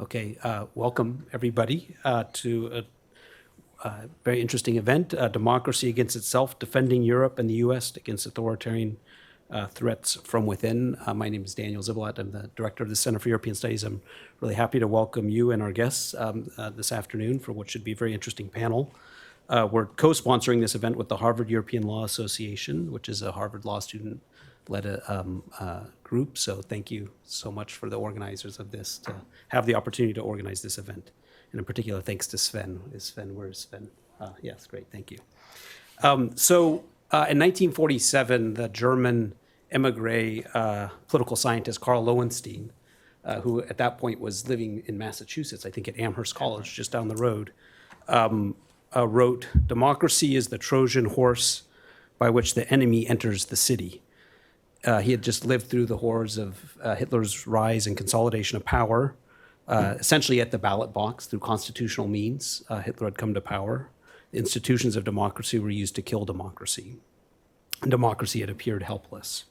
Okay, welcome everybody to a very interesting event, Democracy Against Itself, Defending Europe and the U.S. Against Authoritarian Threats from Within. My name is Daniel Ziblatt. I'm the director of the Center for European Studies. I'm really happy to welcome you and our guests this afternoon for what should be a very interesting panel. We're co-sponsoring this event with the Harvard European Law Association, which is a Harvard Law student-led group. So thank you so much for the organizers of this to have the opportunity to organize this event. And in particular, thanks to Sven. Where's Sven? Yes, great, thank you. In 1947, the German emigre political scientist Karl Lowenstein, who at that point was living in Massachusetts, I think at Amherst College, just down the road, wrote, "Democracy is the Trojan horse by which the enemy enters the city." He had just lived through the horrors of Hitler's rise and consolidation of power, essentially at the ballot box through constitutional means. Hitler had come to power. Institutions of democracy were used to kill democracy. And democracy had appeared helpless.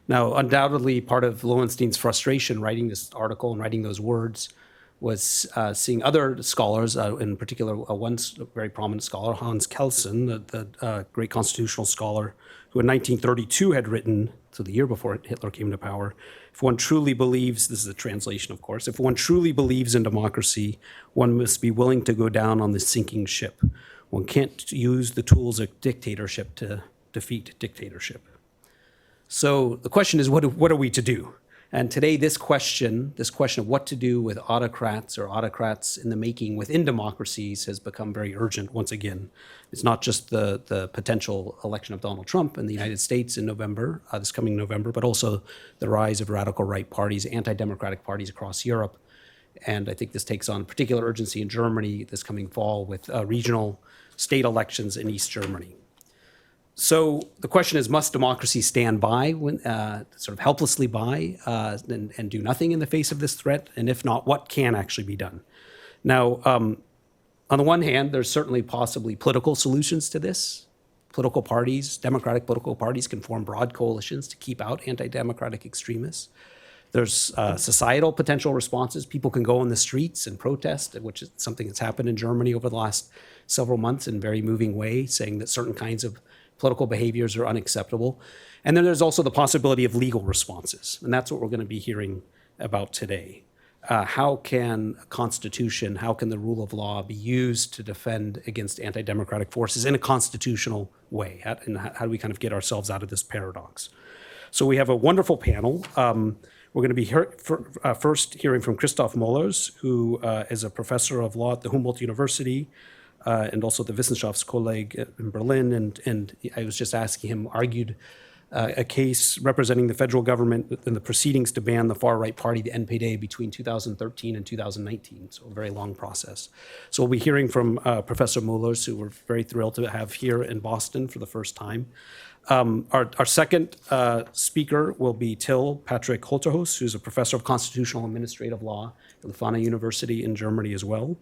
Now, undoubtedly, part of Lowenstein's frustration writing this article and writing those words was seeing other scholars, in particular one very prominent scholar, Hans Kelsen, the great constitutional scholar, who in 1932 had written, so the year before Hitler came to power, if one truly believes, this is a translation of course, if one truly believes in democracy, one must be willing to go down on the sinking ship. One can't use the tools of dictatorship to defeat dictatorship. So the question is, what are we to do? And today, this question of what to do with autocrats or autocrats in the making within democracies has become very urgent once again. It's not just the potential election of Donald Trump in the United States in November, this coming November, but also the rise of radical right parties, anti-democratic parties across Europe. And I think this takes on particular urgency in Germany this coming fall with regional state elections in East Germany. So the question is, must democracy stand by, sort of helplessly by, and do nothing in the face of this threat? And if not, what can actually be done? Now, on the one hand, there's certainly possibly political solutions to this. Political parties, democratic political parties can form broad coalitions to keep out anti-democratic extremists. There's societal potential responses. People can go on the streets and protest, which is something that's happened in Germany over the last several months in a very moving way, saying that certain kinds of political behaviors are unacceptable. And then there's also the possibility of legal responses. And that's what we're going to be hearing about today. How can a constitution, how can the rule of law be used to defend against anti-democratic forces in a constitutional way? And how do we kind of get ourselves out of this paradox? So we have a wonderful panel. We're going to be first hearing from Christoph Mollers, who is a professor of law at the Humboldt University, and also the Wissenschaftskolleg in Berlin. And I was just asking him, argued a case representing the federal government in the proceedings to ban the far-right party, the NPD, between 2013 and 2019, so a very long process. So we'll be hearing from Professor Mollers, who we're very thrilled to have here in Boston for the first time. Our second speaker will be Till Patrick Holterhuis, who's a professor of constitutional administrative law at Leuphana University in Germany as well.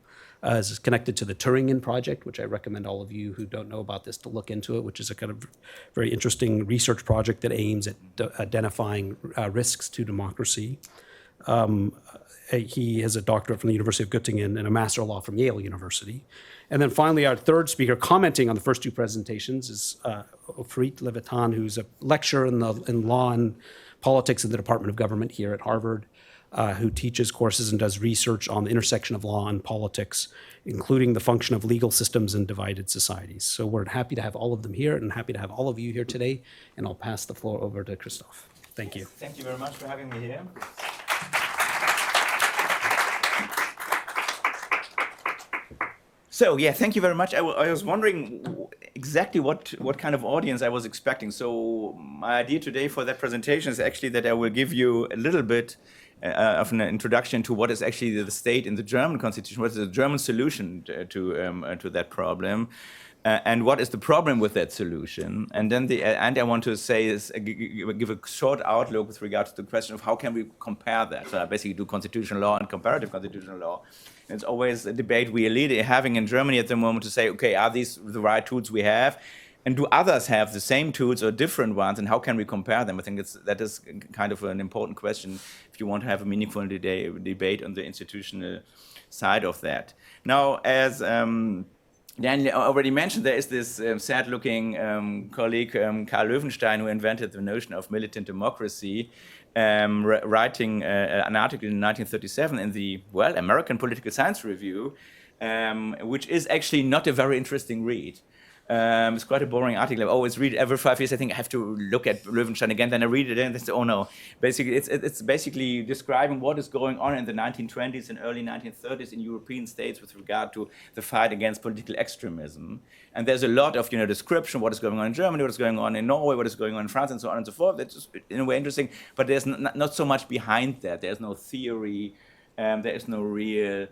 Is connected to the Turingen Project, which I recommend all of you who don't know about this to look into it, which is a kind of very interesting research project that aims at identifying risks to democracy. He has a doctorate from the University of Göttingen and a Master of Law from Yale University. And then finally, our third speaker, commenting on the first two presentations, is Ophir Levitan, who's a lecturer in law and politics in the Department of Government here at Harvard, who teaches courses and does research on the intersection of law and politics, including the function of legal systems in divided societies. So we're happy to have all of them here and happy to have all of you here today. And I'll pass the floor over to Christoph. Thank you. Thank you very much for having me here. So yeah, thank you very much. I was wondering exactly what kind of audience I was expecting. So my idea today for that presentation is actually that I will give you a little bit of an introduction to what is actually the state in the German constitution, what is the German solution to that problem, and what is the problem with that solution. And then I want to say is give a short outlook with regard to the question of how can we compare that. So I basically do constitutional law and comparative constitutional law. It's always a debate we are having in Germany at the moment to say, okay, are these the right tools we have? And do others have the same tools or different ones, and how can we compare them? I think that is kind of an important question if you want to have a meaningful debate on the institutional side of that. Now, as Daniel already mentioned, there is this sad-looking colleague, Karl Löwenstein, who invented the notion of militant democracy, writing an article in 1937 in the, American Political Science Review, which is actually not a very interesting read. It's quite a boring article. I always read it every 5 years. I think I have to look at Löwenstein again. Then I read it and I say, oh no. Basically, it's basically describing what is going on in the 1920s and early 1930s in European states with regard to the fight against political extremism. And there's a lot of description, what is going on in Germany, what is going on in Norway, what is going on in France, and so on and so forth. That's just in a way interesting. But there's not so much behind that. There's no theory. There is no real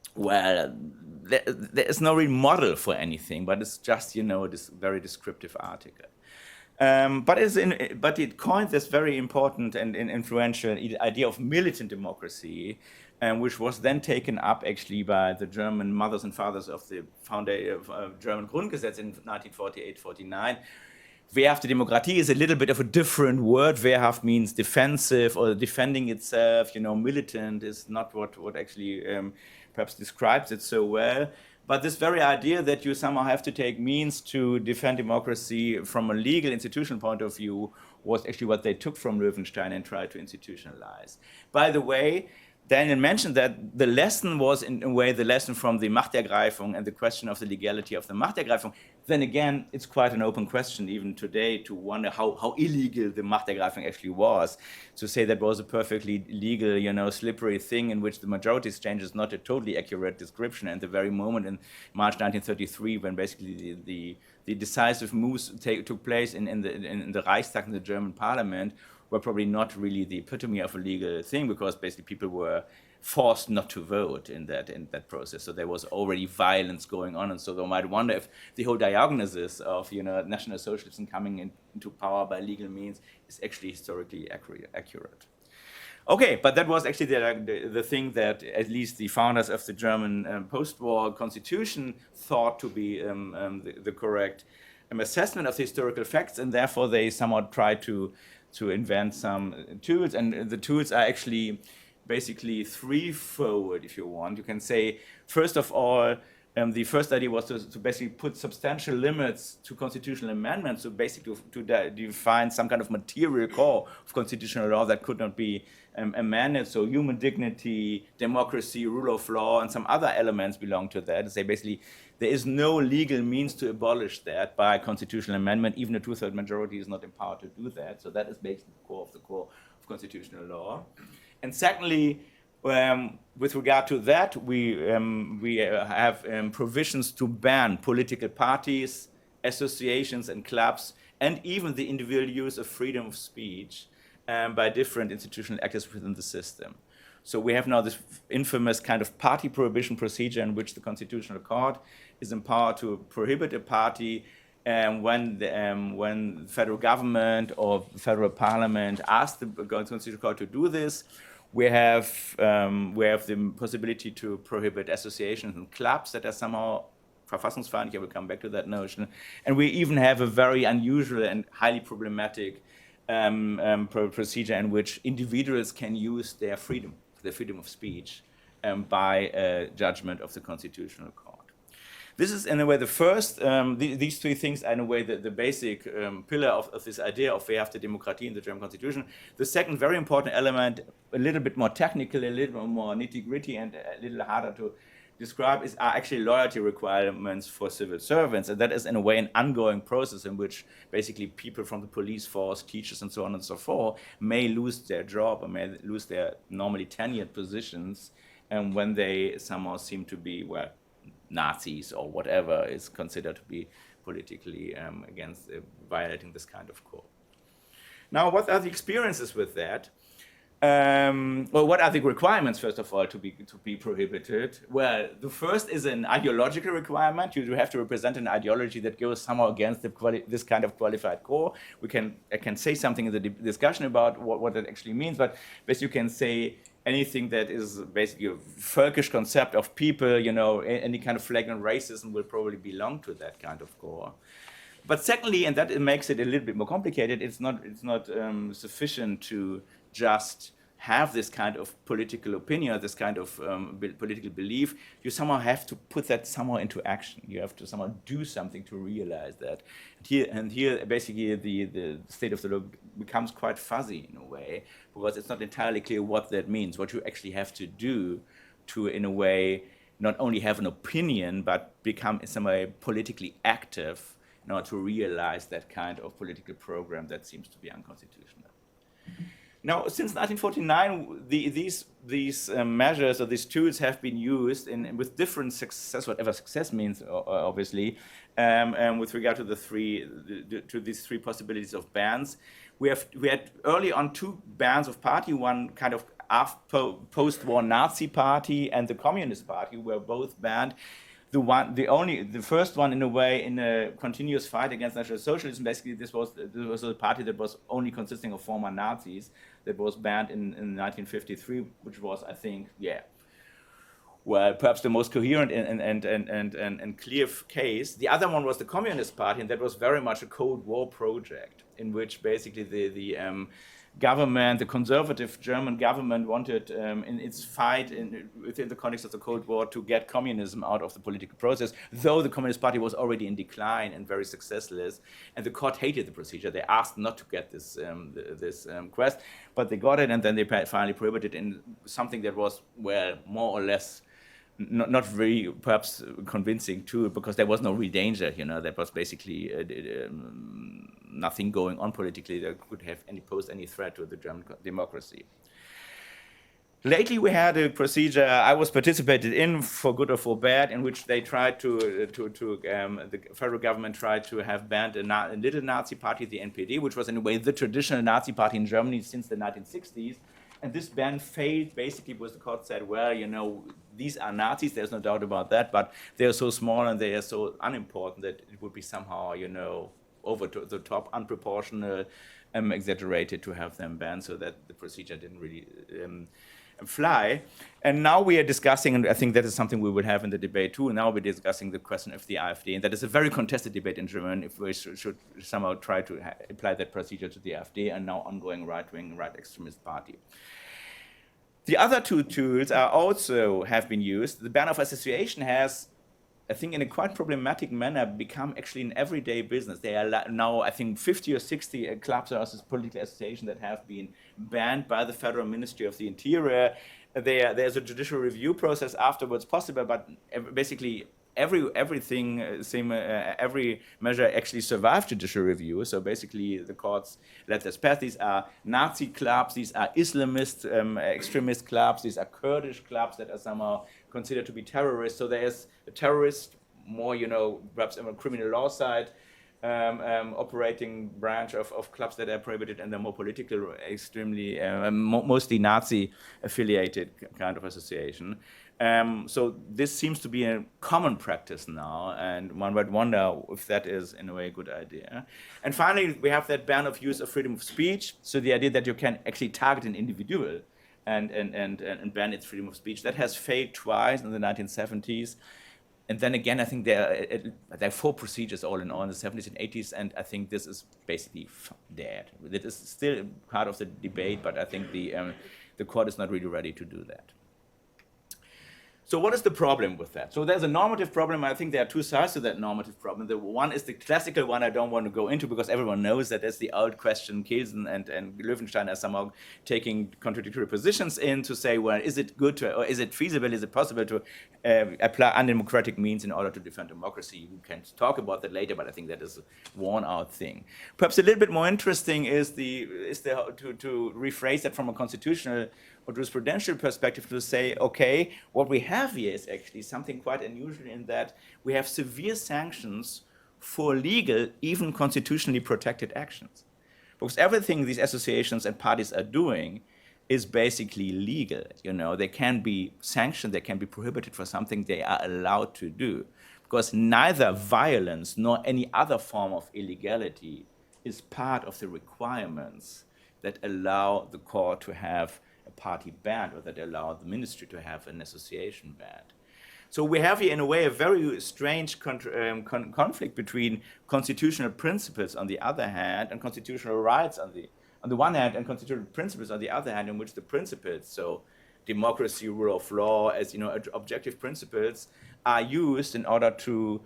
there is no real model for anything, but it's just, this very descriptive article. But it coined this very important and influential idea of militant democracy, which was then taken up actually by the German mothers and fathers of the foundation of German Grundgesetz in 1948-49. Wehrhafte Demokratie is a little bit of a different word. Wehrhaft means defensive or defending itself. Militant is not what actually perhaps describes it so well. But this very idea that you somehow have to take means to defend democracy from a legal institutional point of view was actually what they took from Löwenstein and tried to institutionalize. By the way, Daniel mentioned that the lesson was, in a way, the lesson from the Machtergreifung and the question of the legality of the Machtergreifung. Then again, it's quite an open question even today to wonder how illegal the Machtergreifung actually was. To say that was a perfectly legal, slippery thing in which the majority exchange is not a totally accurate description. And the very moment in March 1933, when basically the decisive moves took place in the Reichstag, in the German parliament, were probably not really the epitome of a legal thing, because basically people were forced not to vote in that process. So there was already violence going on, and so they might wonder if the whole diagnosis of National Socialism coming into power by legal means is actually historically accurate. Okay, but that was actually the thing that at least the founders of the German post-war constitution thought to be the correct assessment of the historical facts, and therefore they somewhat tried to invent some tools, and the tools are actually basically threefold, if you want. You can say, first of all, the first idea was to basically put substantial limits to constitutional amendments, so basically to define some kind of material core of constitutional law that could not be amended. So human dignity, democracy, rule of law, and some other elements belong to that. Say basically there is no legal means to abolish that by constitutional amendment. Even a two-thirds majority is not empowered to do that. So that is basically the core of constitutional law. And secondly, with regard to that, we have provisions to ban political parties, associations, and clubs, and even the individual use of freedom of speech by different institutional actors within the system. So we have now this infamous kind of party prohibition procedure in which the Constitutional Court is empowered to prohibit a party when the federal government or federal parliament asks the Constitutional Court to do this. We have the possibility to prohibit associations and clubs that are somehow verfassungsfeindlich. I will come back to that notion. And we even have a very unusual and highly problematic procedure in which individuals can use their freedom of speech by judgment of the Constitutional Court. This is, in a way, the first, these three things are, in a way, the basic pillar of this idea of Wehrhafte Demokratie in the German Constitution. The second very important element, a little bit more technical, a little more nitty-gritty, and a little harder to describe, are actually loyalty requirements for civil servants. And that is, in a way, an ongoing process in which basically people from the police force, teachers, and so on and so forth may lose their job or may lose their normally tenured positions when they somehow seem to be, Nazis or whatever is considered to be politically against violating this kind of code. Now, what are the experiences with that? What are the requirements, first of all, to be prohibited? Well, the first is an ideological requirement. You have to represent an ideology that goes somehow against this kind of qualified core. I can say something in the discussion about what that actually means, but basically you can say anything that is basically a Völkisch concept of people, any kind of flagrant racism will probably belong to that kind of core. But secondly, and that it makes it a little bit more complicated, it's not sufficient to just have this kind of political opinion, this kind of political belief. You somehow have to put that somehow into action. You have to somehow do something to realize that. Here basically the state of the law becomes quite fuzzy in a way, because it's not entirely clear what that means, what you actually have to do to, in a way, not only have an opinion, but become in some way politically active in order to realize that kind of political program that seems to be unconstitutional. Now, since 1949, these measures or these tools have been used with different success, whatever success means, obviously, with regard to these three possibilities of bans. We had early on two bands of party, one kind of post-war Nazi party and the Communist Party were both banned. The first one, in a way, in a continuous fight against National Socialism, basically this was a party that was only consisting of former Nazis, that was banned in 1953, which was, I think, perhaps the most coherent and clear case. The other one was the Communist Party, and that was very much a Cold War project, in which basically the government, the conservative German government, wanted in its fight within the context of the Cold War to get communism out of the political process, though the Communist Party was already in decline and very successless, and the court hated the procedure. They asked not to get this quest, but they got it, and then they finally prohibited it in something that was, more or less not very perhaps convincing too, because there was no real danger, there was basically nothing going on politically that could have pose any threat to the German democracy. Lately, we had a procedure I was participated in, for good or for bad, in which they tried the federal government tried to have banned a little Nazi party, the NPD, which was in a way the traditional Nazi party in Germany since the 1960s. And this ban failed basically because the court said, these are Nazis, there's no doubt about that, but they are so small and they are so unimportant that it would be somehow, over the top, unproportional, exaggerated to have them banned, so that the procedure didn't really fly. And now we are discussing, and I think that is something we will have in the debate too, now we're discussing the question of the AfD, and that is a very contested debate in Germany, if we should somehow try to apply that procedure to the AfD, and now ongoing right-wing, right extremist party. The other two tools are also have been used. The ban of association has, I think, in a quite problematic manner, become actually an everyday business. There are now, I think, 50 or 60 clubs or political associations that have been banned by the Federal Ministry of the Interior. There's a judicial review process afterwards possible, but basically every measure actually survived judicial review. So basically, the courts let this pass. These are Nazi clubs, these are Islamist extremist clubs, these are Kurdish clubs that are somehow considered to be terrorists. So there is a terrorist, more perhaps on a criminal law side, operating branch of clubs that are prohibited, and the more political, extremely mostly Nazi-affiliated kind of association. So this seems to be a common practice now, and one might wonder if that is, in a way, a good idea. And finally, we have that ban of use of freedom of speech. So the idea that you can actually target an individual and ban its freedom of speech, that has failed twice in the 1970s. And then again, I think there are 4 procedures all in all in the 70s and 80s, and I think this is basically dead. It is still part of the debate, but I think the court is not really ready to do that. So what is the problem with that? So there's a normative problem. I think there are 2 sides to that normative problem. The one is the classical one I don't want to go into, because everyone knows that there's the old question. Kelsen and Löwenstein are somehow taking contradictory positions in to say, well, is it good to, or is it feasible, is it possible to apply undemocratic means in order to defend democracy? We can talk about that later, but I think that is a worn-out thing. Perhaps a little bit more interesting is to rephrase that from a constitutional or jurisprudential perspective, to say, okay, what we have here is actually something quite unusual in that we have severe sanctions for legal, even constitutionally protected actions. Because everything these associations and parties are doing is basically legal. They can be sanctioned, they can be prohibited for something they are allowed to do. Because neither violence nor any other form of illegality is part of the requirements that allow the court to have a party band or that allow the ministry to have an association band. So we have here, in a way, a very strange conflict between constitutional principles on the other hand and constitutional rights on the one hand, and constitutional principles on the other hand, in which the principles, so democracy, rule of law, as objective principles, are used in order to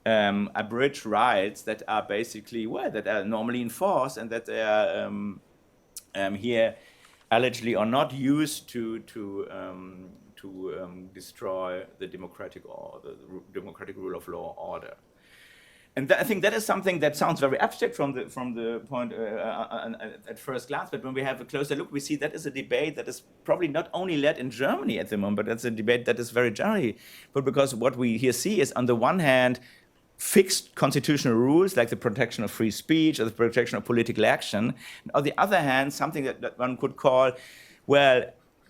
abridge rights that are basically, that are normally enforced and that they are here allegedly are not used to destroy the democratic democratic rule of law order. And I think that is something that sounds very abstract from the point at first glance, but when we have a closer look, we see that is a debate that is probably not only led in Germany at the moment, but that's a debate that is very generally. But because what we here see is, on the one hand, fixed constitutional rules like the protection of free speech or the protection of political action. And on the other hand, something that one could call,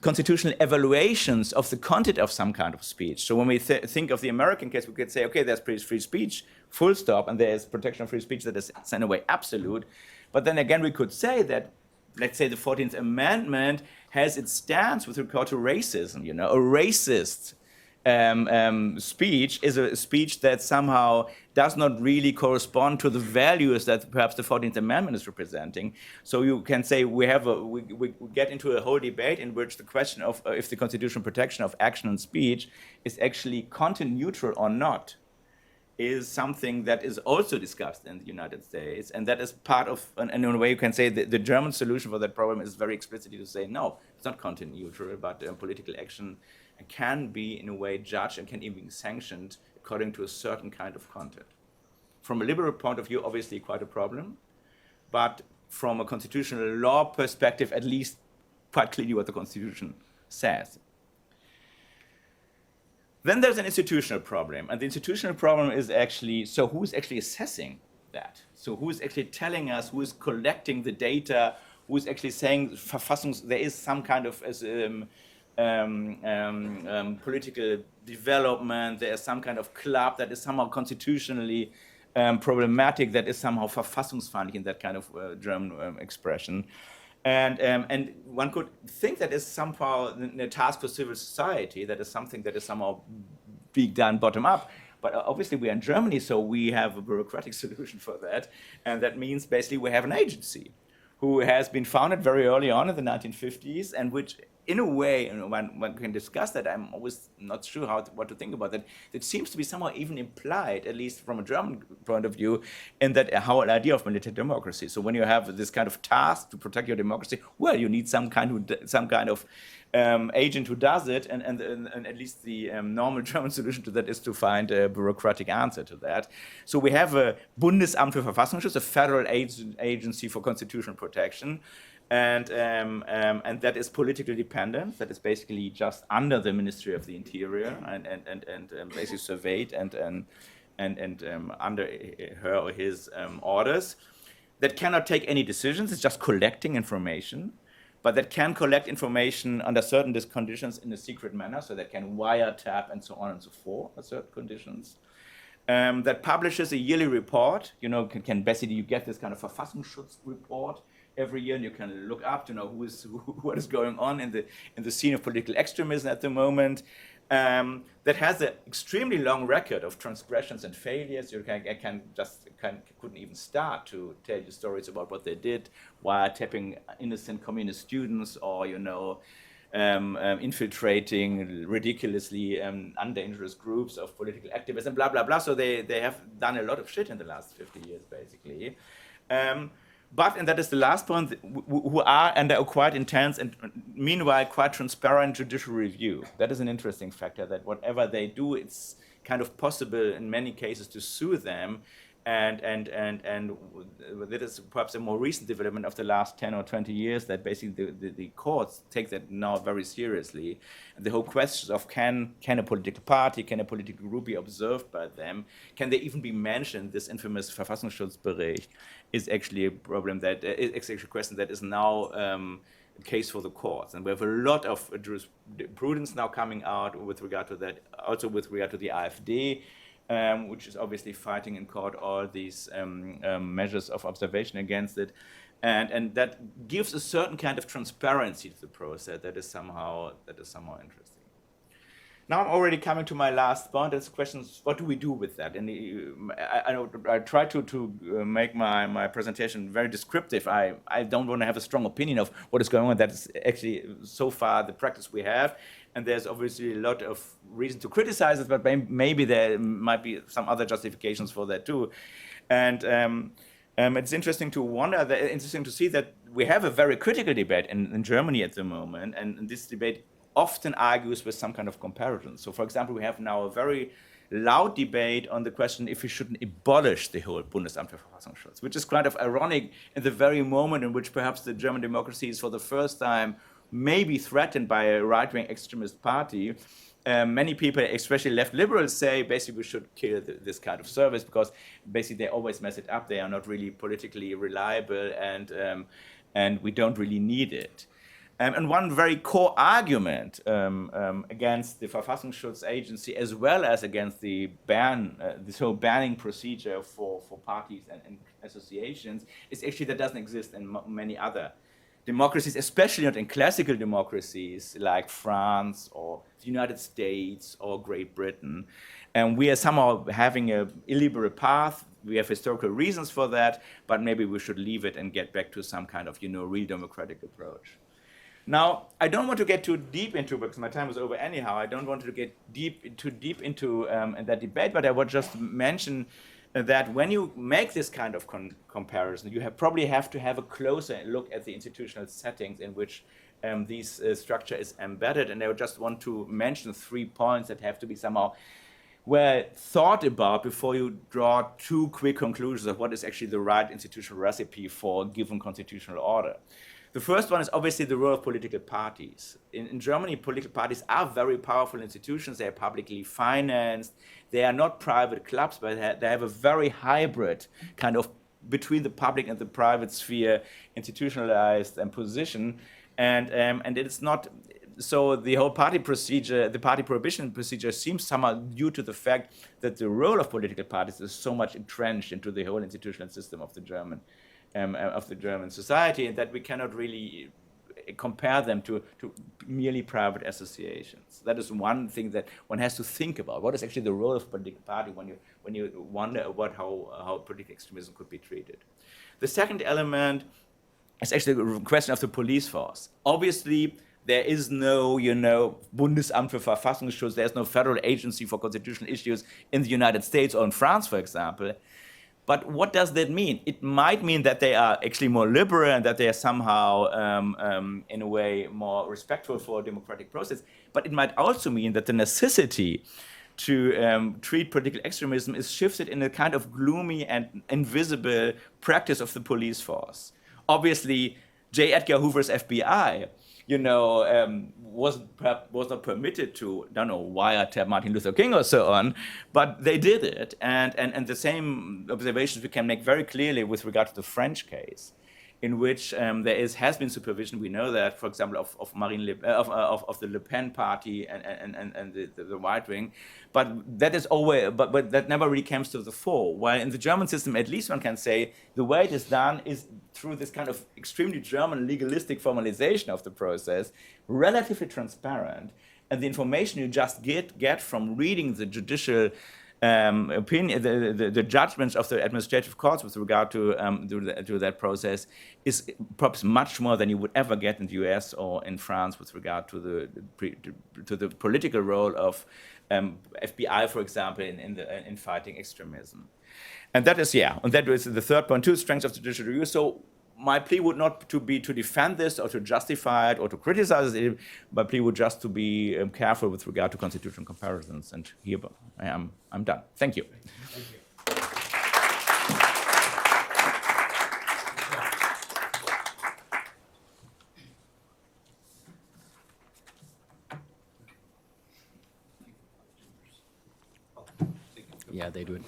constitutional evaluations of the content of some kind of speech. So when we think of the American case, we could say, okay, there's free speech, full stop, and there's protection of free speech that is in a way absolute. But then again, we could say that, let's say, the 14th Amendment has its stance with regard to racism. A racist speech is a speech that somehow does not really correspond to the values that perhaps the 14th Amendment is representing. So you can say we get into a whole debate in which the question of if the constitutional protection of action and speech is actually content neutral or not is something that is also discussed in the United States, and that is part of, and in a way you can say the German solution for that problem is very explicitly to say, no, it's not content neutral, but political action can be in a way judged and can even be sanctioned according to a certain kind of content. From a liberal point of view, obviously quite a problem, but from a constitutional law perspective, at least quite clearly what the Constitution says. Then there's an institutional problem, and the institutional problem is actually, so who's actually assessing that? So who's actually telling us, who's collecting the data, who's actually saying there is some kind of political development, there is some kind of club that is somehow constitutionally problematic, that is somehow verfassungsfeindlich in that kind of German expression. And one could think that is somehow a task for civil society, that is something that is somehow being done bottom up. But obviously we are in Germany, so we have a bureaucratic solution for that. And that means basically we have an agency who has been founded very early on in the 1950s, and which in a way, one can discuss that, I'm always not sure what to think about that. It seems to be somehow even implied, at least from a German point of view, in that whole idea of military democracy. So when you have this kind of task to protect your democracy, well, you need some kind of agent who does it, and at least the normal German solution to that is to find a bureaucratic answer to that. So we have a Bundesamt für Verfassungsschutz, a federal agency for constitutional protection, and that is politically dependent. That is basically just under the Ministry of the Interior and basically surveyed and under her or his orders. That cannot take any decisions. It's just collecting information, but that can collect information under certain conditions in a secret manner, so that can wiretap and so on and so forth at certain conditions. That publishes a yearly report. Can basically you get this kind of Verfassungsschutz report every year, and you can look up to know what is going on in the scene of political extremism at the moment. That has an extremely long record of transgressions and failures. Couldn't even start to tell you stories about what they did, wiretapping innocent communist students, or infiltrating ridiculously undangerous groups of political activists, and blah blah blah. So they have done a lot of shit in the last 50 years, basically. But, and that is the last point, who are under a quite intense and meanwhile quite transparent judicial review. That is an interesting factor, that whatever they do, it's kind of possible in many cases to sue them. And that is perhaps a more recent development of the last 10 or 20 years, that basically the courts take that now very seriously. And the whole question of can a political party, can a political group be observed by them, can they even be mentioned, this infamous Verfassungsschutzbericht, is actually a problem that is actually a question that is now a case for the courts. And we have a lot of jurisprudence now coming out with regard to that, also with regard to the AfD, which is obviously fighting in court all these measures of observation against it. And that gives a certain kind of transparency to the process that is somehow interesting. Now I'm already coming to my last point. It's questions, what do we do with that? And I try to make my presentation very descriptive. I don't want to have a strong opinion of what is going on. That is actually so far the practice we have. And there's obviously a lot of reason to criticize it, but maybe there might be some other justifications for that too. And it's interesting to see that we have a very critical debate in Germany at the moment. And this debate often argues with some kind of comparison. So, for example, we have now a very loud debate on the question if we shouldn't abolish the whole Bundesamt für Verfassungsschutz, which is kind of ironic in the very moment in which perhaps the German democracy is for the first time maybe threatened by a right-wing extremist party. Many people, especially left liberals, say basically we should kill this kind of service because basically they always mess it up. They are not really politically reliable, and we don't really need it. And one very core argument against the Verfassungsschutz agency, as well as against the this whole banning procedure for parties and associations, is actually that doesn't exist in many other democracies, especially not in classical democracies like France or the United States or Great Britain. And we are somehow having an illiberal path. We have historical reasons for that, but maybe we should leave it and get back to some kind of, real democratic approach. Now, I don't want to get too deep into, because my time is over anyhow, I don't want to get too deep into that debate, but I would just mention that when you make this kind of comparison, you probably have to have a closer look at the institutional settings in which this structure is embedded. And I would just want to mention 3 points that have to be somehow well thought about before you draw too quick conclusions of what is actually the right institutional recipe for a given constitutional order. The first one is obviously the role of political parties. In Germany, political parties are very powerful institutions. They are publicly financed. They are not private clubs, but they have a very hybrid kind of between the public and the private sphere institutionalized position. And it is not, so the whole party procedure, the party prohibition procedure seems somehow due to the fact that the role of political parties is so much entrenched into the whole institutional system of the German society, and that we cannot really compare them to merely private associations. That is one thing that one has to think about. What is actually the role of political party when you wonder about how political extremism could be treated? The second element is actually the question of the police force. Obviously, there is no, Bundesamt für Verfassungsschutz, there is no federal agency for constitutional issues in the United States or in France, for example. But what does that mean? It might mean that they are actually more liberal and that they are somehow, in a way, more respectful for a democratic process. But it might also mean that the necessity to treat political extremism is shifted in a kind of gloomy and invisible practice of the police force. Obviously, J. Edgar Hoover's FBI, was not permitted to, wiretap Martin Luther King or so on, but they did it. And the same observations we can make very clearly with regard to the French case, in which there has been supervision. We know that, for example, of the Le Pen party and the right wing, but that is always, but that never really comes to the fore. While in the German system, at least one can say the way it is done is through this kind of extremely German legalistic formalization of the process, relatively transparent, and the information you just get from reading the judicial opinion, the judgments of the administrative courts with regard to that process is perhaps much more than you would ever get in the US or in France with regard to the political role of FBI, for example, in fighting extremism. And that is, and that is the third point too, strengths of judicial review. So my plea would not be to defend this or to justify it or to criticize it. My plea would just to be careful with regard to constitutional comparisons. And here I'm done. Thank you. Thank you. Yeah, they do it.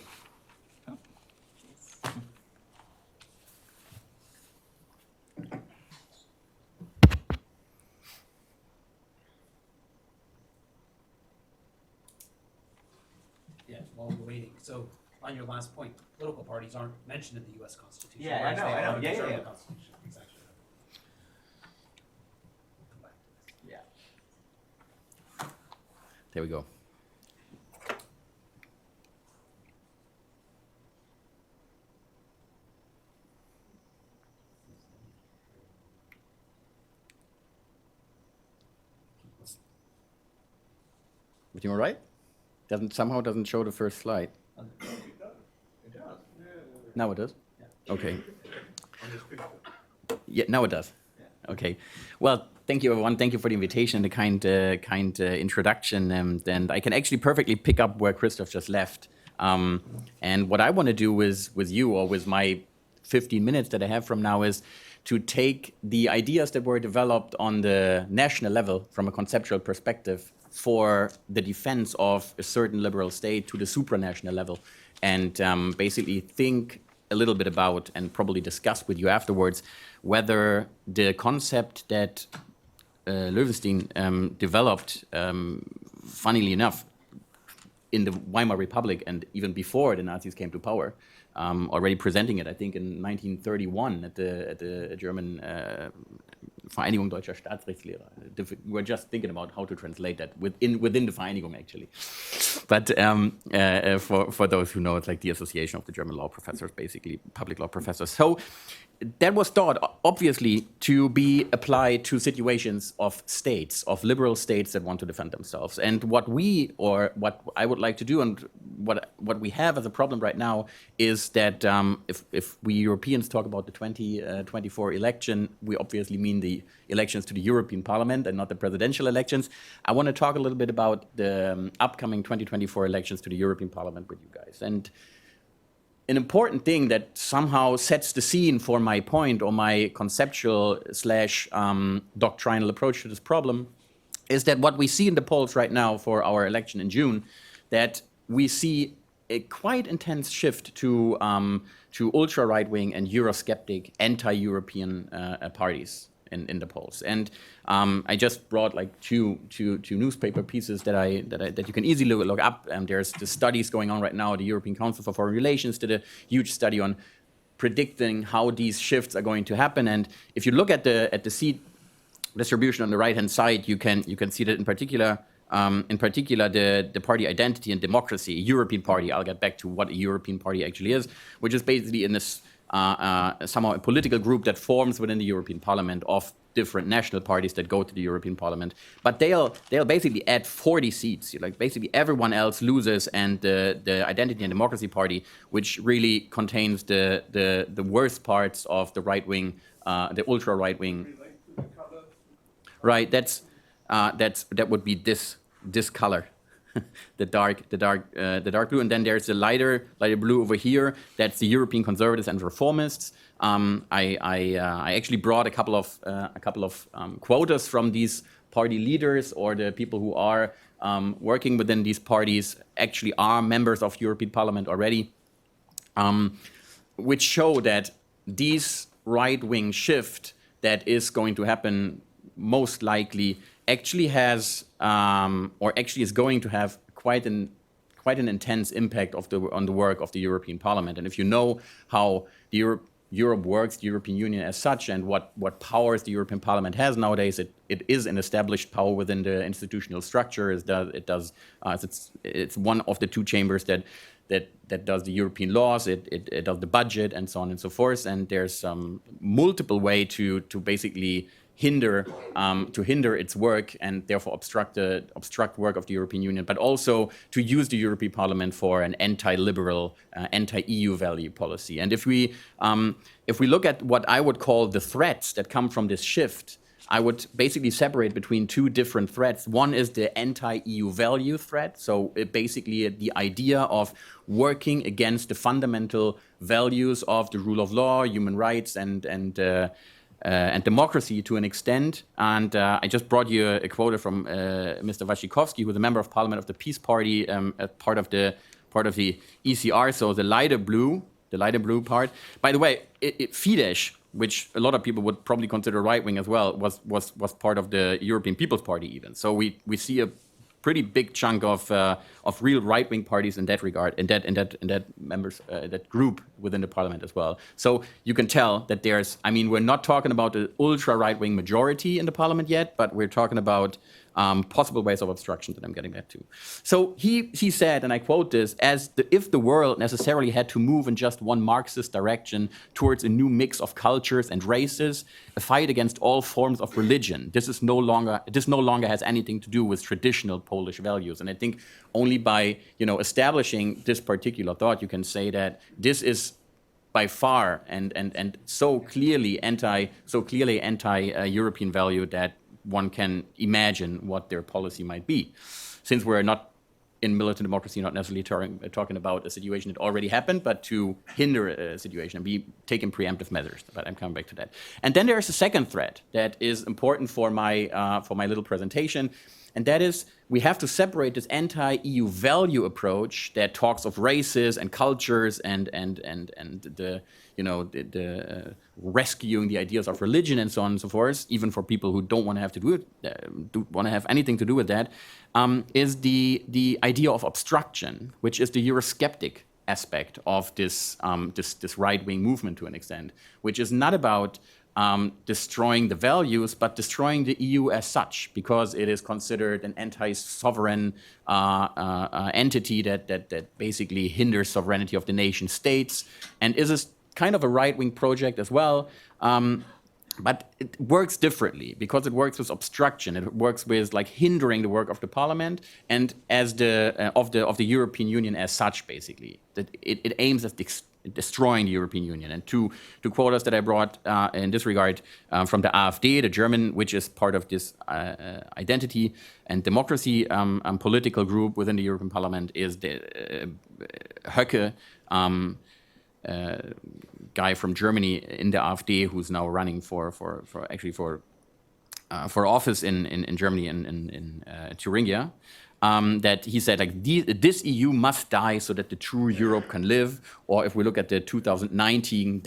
Yeah, while we're waiting. So on your last point, political parties aren't mentioned in the U.S. Constitution. Yeah, I whereas know, they I are know. in the Yeah, German yeah. Constitution. Exactly. Yeah. There we go. Everything all right? Doesn't show the first slide. It does. Now it does? Okay. Yeah, now it does. Okay. Well, thank you, everyone. Thank you for the invitation, the kind introduction. And I can actually perfectly pick up where Christoph just left. And what I want to do with you, or with my 15 minutes that I have from now, is to take the ideas that were developed on the national level from a conceptual perspective for the defense of a certain liberal state to the supranational level, and basically think a little bit about, and probably discuss with you afterwards, whether the concept that Löwenstein developed, funnily enough, in the Weimar Republic and even before the Nazis came to power, already presenting it, I think, in 1931 at the German Vereinigung Deutscher Staatsrechtslehrer. We were just thinking about how to translate that within the Vereinigung, actually. But for those who know, it's like the Association of the German Law Professors, basically, public law professors. So that was thought, obviously, to be applied to situations of states, of liberal states that want to defend themselves. And what I would like to do, and what we have as a problem right now, is that if we Europeans talk about the 2024 election, we obviously mean the elections to the European Parliament and not the presidential elections. I want to talk a little bit about the upcoming 2024 elections to the European Parliament with you guys. And an important thing that somehow sets the scene for my point, or my conceptual / doctrinal approach to this problem, is that what we see in the polls right now for our election in June, that we see a quite intense shift to ultra right-wing and Eurosceptic anti-European parties in the polls. And I just brought like two newspaper pieces that you can easily look up. There's the studies going on right now. The European Council for Foreign Relations did a huge study on predicting how these shifts are going to happen. And if you look at the seat distribution on the right-hand side, you can see that in particular the party Identity and Democracy, European Party. I'll get back to what a European Party actually is, which is basically in this somehow a political group that forms within the European Parliament of different national parties that go to the European Parliament. But they'll basically add 40 seats. Like basically everyone else loses, and the Identity and Democracy Party, which really contains the worst parts of the right wing, the ultra right wing. Right. That would be this color. the dark blue, and then there's the lighter blue over here. That's the European Conservatives and Reformists. I actually brought a couple of quotas from these party leaders, or the people who are working within these parties actually are members of European Parliament already, which show that these right-wing shift that is going to happen most likely actually has, or actually is going to have quite an intense impact on the work of the European Parliament. And if you know how Europe works, the European Union as such, and what powers the European Parliament has nowadays, it is an established power within the institutional structure. It's one of the two chambers that does the European laws. It does the budget and so on and so forth. And there's multiple way to basically hinder its work, and therefore obstruct work of the European Union, but also to use the European Parliament for an anti-liberal, anti-EU value policy. And if we look at what I would call the threats that come from this shift, I would basically separate between two different threats. One is the anti-EU value threat, so basically the idea of working against the fundamental values of the rule of law, human rights, and democracy to an extent. And I just brought you a quote from Mr. Waszczykowski, who is a member of Parliament of the Peace Party, part of the ECR. So the lighter blue part. By the way, Fidesz, which a lot of people would probably consider right wing as well, was part of the European People's Party even. So we see a pretty big chunk of real right-wing parties in that regard, in that members that group within the parliament as well. So you can tell that there's, I mean, we're not talking about the ultra right-wing majority in the parliament yet, but we're talking about possible ways of obstruction that I'm getting back to. So he said, and I quote this, if the world necessarily had to move in just one Marxist direction towards a new mix of cultures and races, a fight against all forms of religion, this no longer has anything to do with traditional Polish values. And I think only by establishing this particular thought, you can say that this is by far and so clearly anti-European value that one can imagine what their policy might be. Since we're not in militant democracy, not necessarily talking about a situation that already happened, but to hinder a situation and be taking preemptive measures. But I'm coming back to that. And then there's a second thread that is important for my little presentation, and that is we have to separate this anti-EU value approach that talks of races and cultures and the rescuing the ideas of religion and so on and so forth, even for people who don't want to have to do it, don't want to have anything to do with that, is the idea of obstruction, which is the Eurosceptic aspect of this right-wing movement to an extent, which is not about destroying the values, but destroying the EU as such, because it is considered an anti-sovereign entity that basically hinders sovereignty of the nation states, and is a kind of a right-wing project as well. But it works differently because it works with obstruction. It works with hindering the work of the parliament and as of the European Union as such, basically. That it aims at destroying the European Union. And two quotas that I brought in this regard from the AfD, the German, which is part of this identity and democracy political group within the European Parliament, is the Höcke, guy from Germany in the AfD, who's now running for office in Germany in Thuringia. That he said this EU must die so that the true Europe can live. Or if we look at the 2019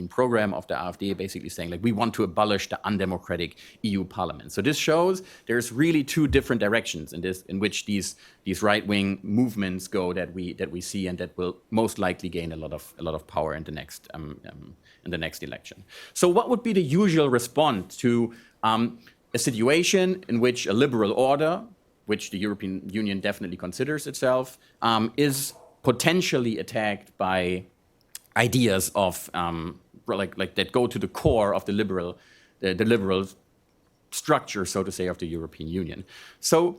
program of the AfD, basically saying we want to abolish the undemocratic EU Parliament. So this shows there's really two different directions in which these right-wing movements go that we see and that will most likely gain a lot of power in the next election. So what would be the usual response to a situation in which a liberal order, which the European Union definitely considers itself, is potentially attacked by ideas of that go to the core of the liberal structure, so to say, of the European Union. So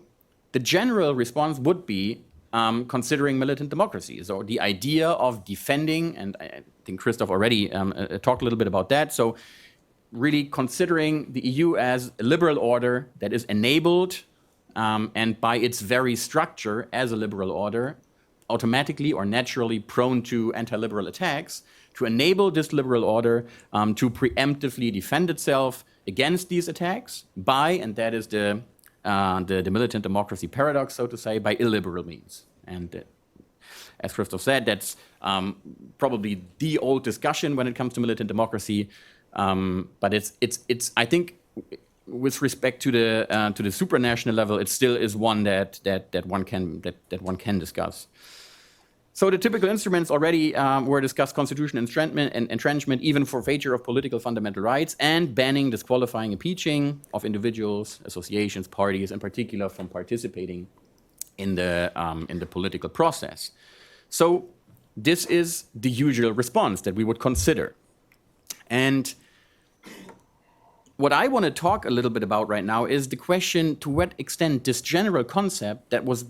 the general response would be considering militant democracy. So the idea of defending, and I think Christoph already talked a little bit about that. So really considering the EU as a liberal order that is enabled and by its very structure as a liberal order, automatically or naturally prone to anti-liberal attacks, to enable this liberal order to preemptively defend itself against these attacks by, and that is the militant democracy paradox, so to say, by illiberal means. And as Christoph said, that's probably the old discussion when it comes to militant democracy. But it's I think, with respect to the supranational level, it still is one that one can discuss. So the typical instruments already were discussed: constitutional entrenchment, even forfeiture of political fundamental rights, and banning, disqualifying, impeaching of individuals, associations, parties, in particular from participating in the political process. So this is the usual response that we would consider, and what I want to talk a little bit about right now is the question to what extent this general concept that was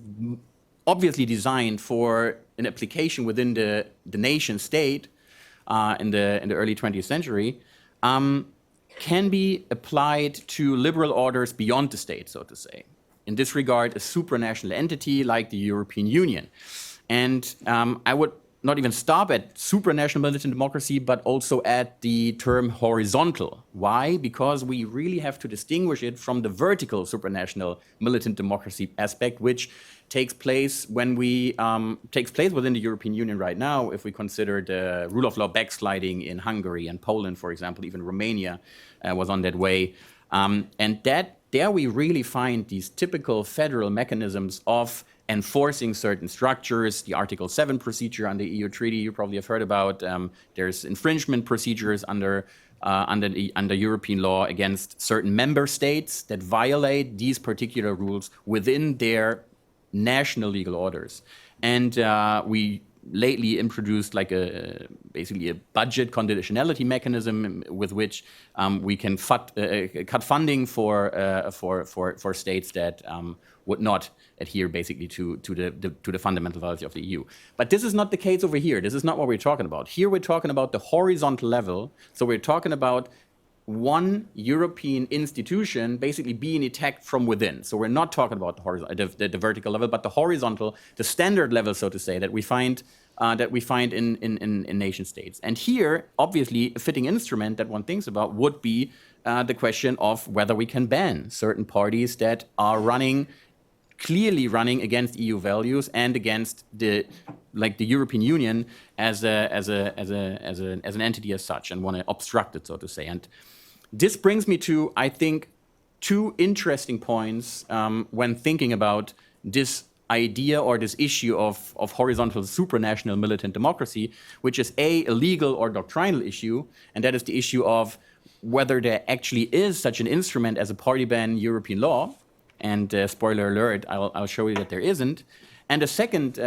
obviously designed for an application within the nation state in the early 20th century can be applied to liberal orders beyond the state, so to say. In this regard, a supranational entity like the European Union. And I would not even stop at supranational militant democracy, but also at the term horizontal. Why? Because we really have to distinguish it from the vertical supranational militant democracy aspect, which takes place within the European Union right now. If we consider the rule of law backsliding in Hungary and Poland, for example, even Romania was on that way, and that there we really find these typical federal mechanisms of enforcing certain structures, the Article 7 procedure under EU treaty you probably have heard about. There's infringement procedures under European law against certain member states that violate these particular rules within their national legal orders. And we lately introduced like basically a budget conditionality mechanism with which we can cut funding for states that would not adhere basically to the fundamental values of the EU. But this is not the case over here. This is not what we're talking about. Here we're talking about the horizontal level. So we're talking about one European institution basically being attacked from within. So we're not talking about the vertical level, but the horizontal, the standard level, so to say, that we find in nation states. And here, obviously, a fitting instrument that one thinks about would be the question of whether we can ban certain parties that are clearly running against EU values and against the European Union as an entity as such, and want to obstruct it, so to say. And this brings me to, I think, two interesting points when thinking about this idea or this issue of horizontal supranational militant democracy, which is a legal or doctrinal issue, and that is the issue of whether there actually is such an instrument as a party ban European law. And spoiler alert, I'll show you that there isn't. And the second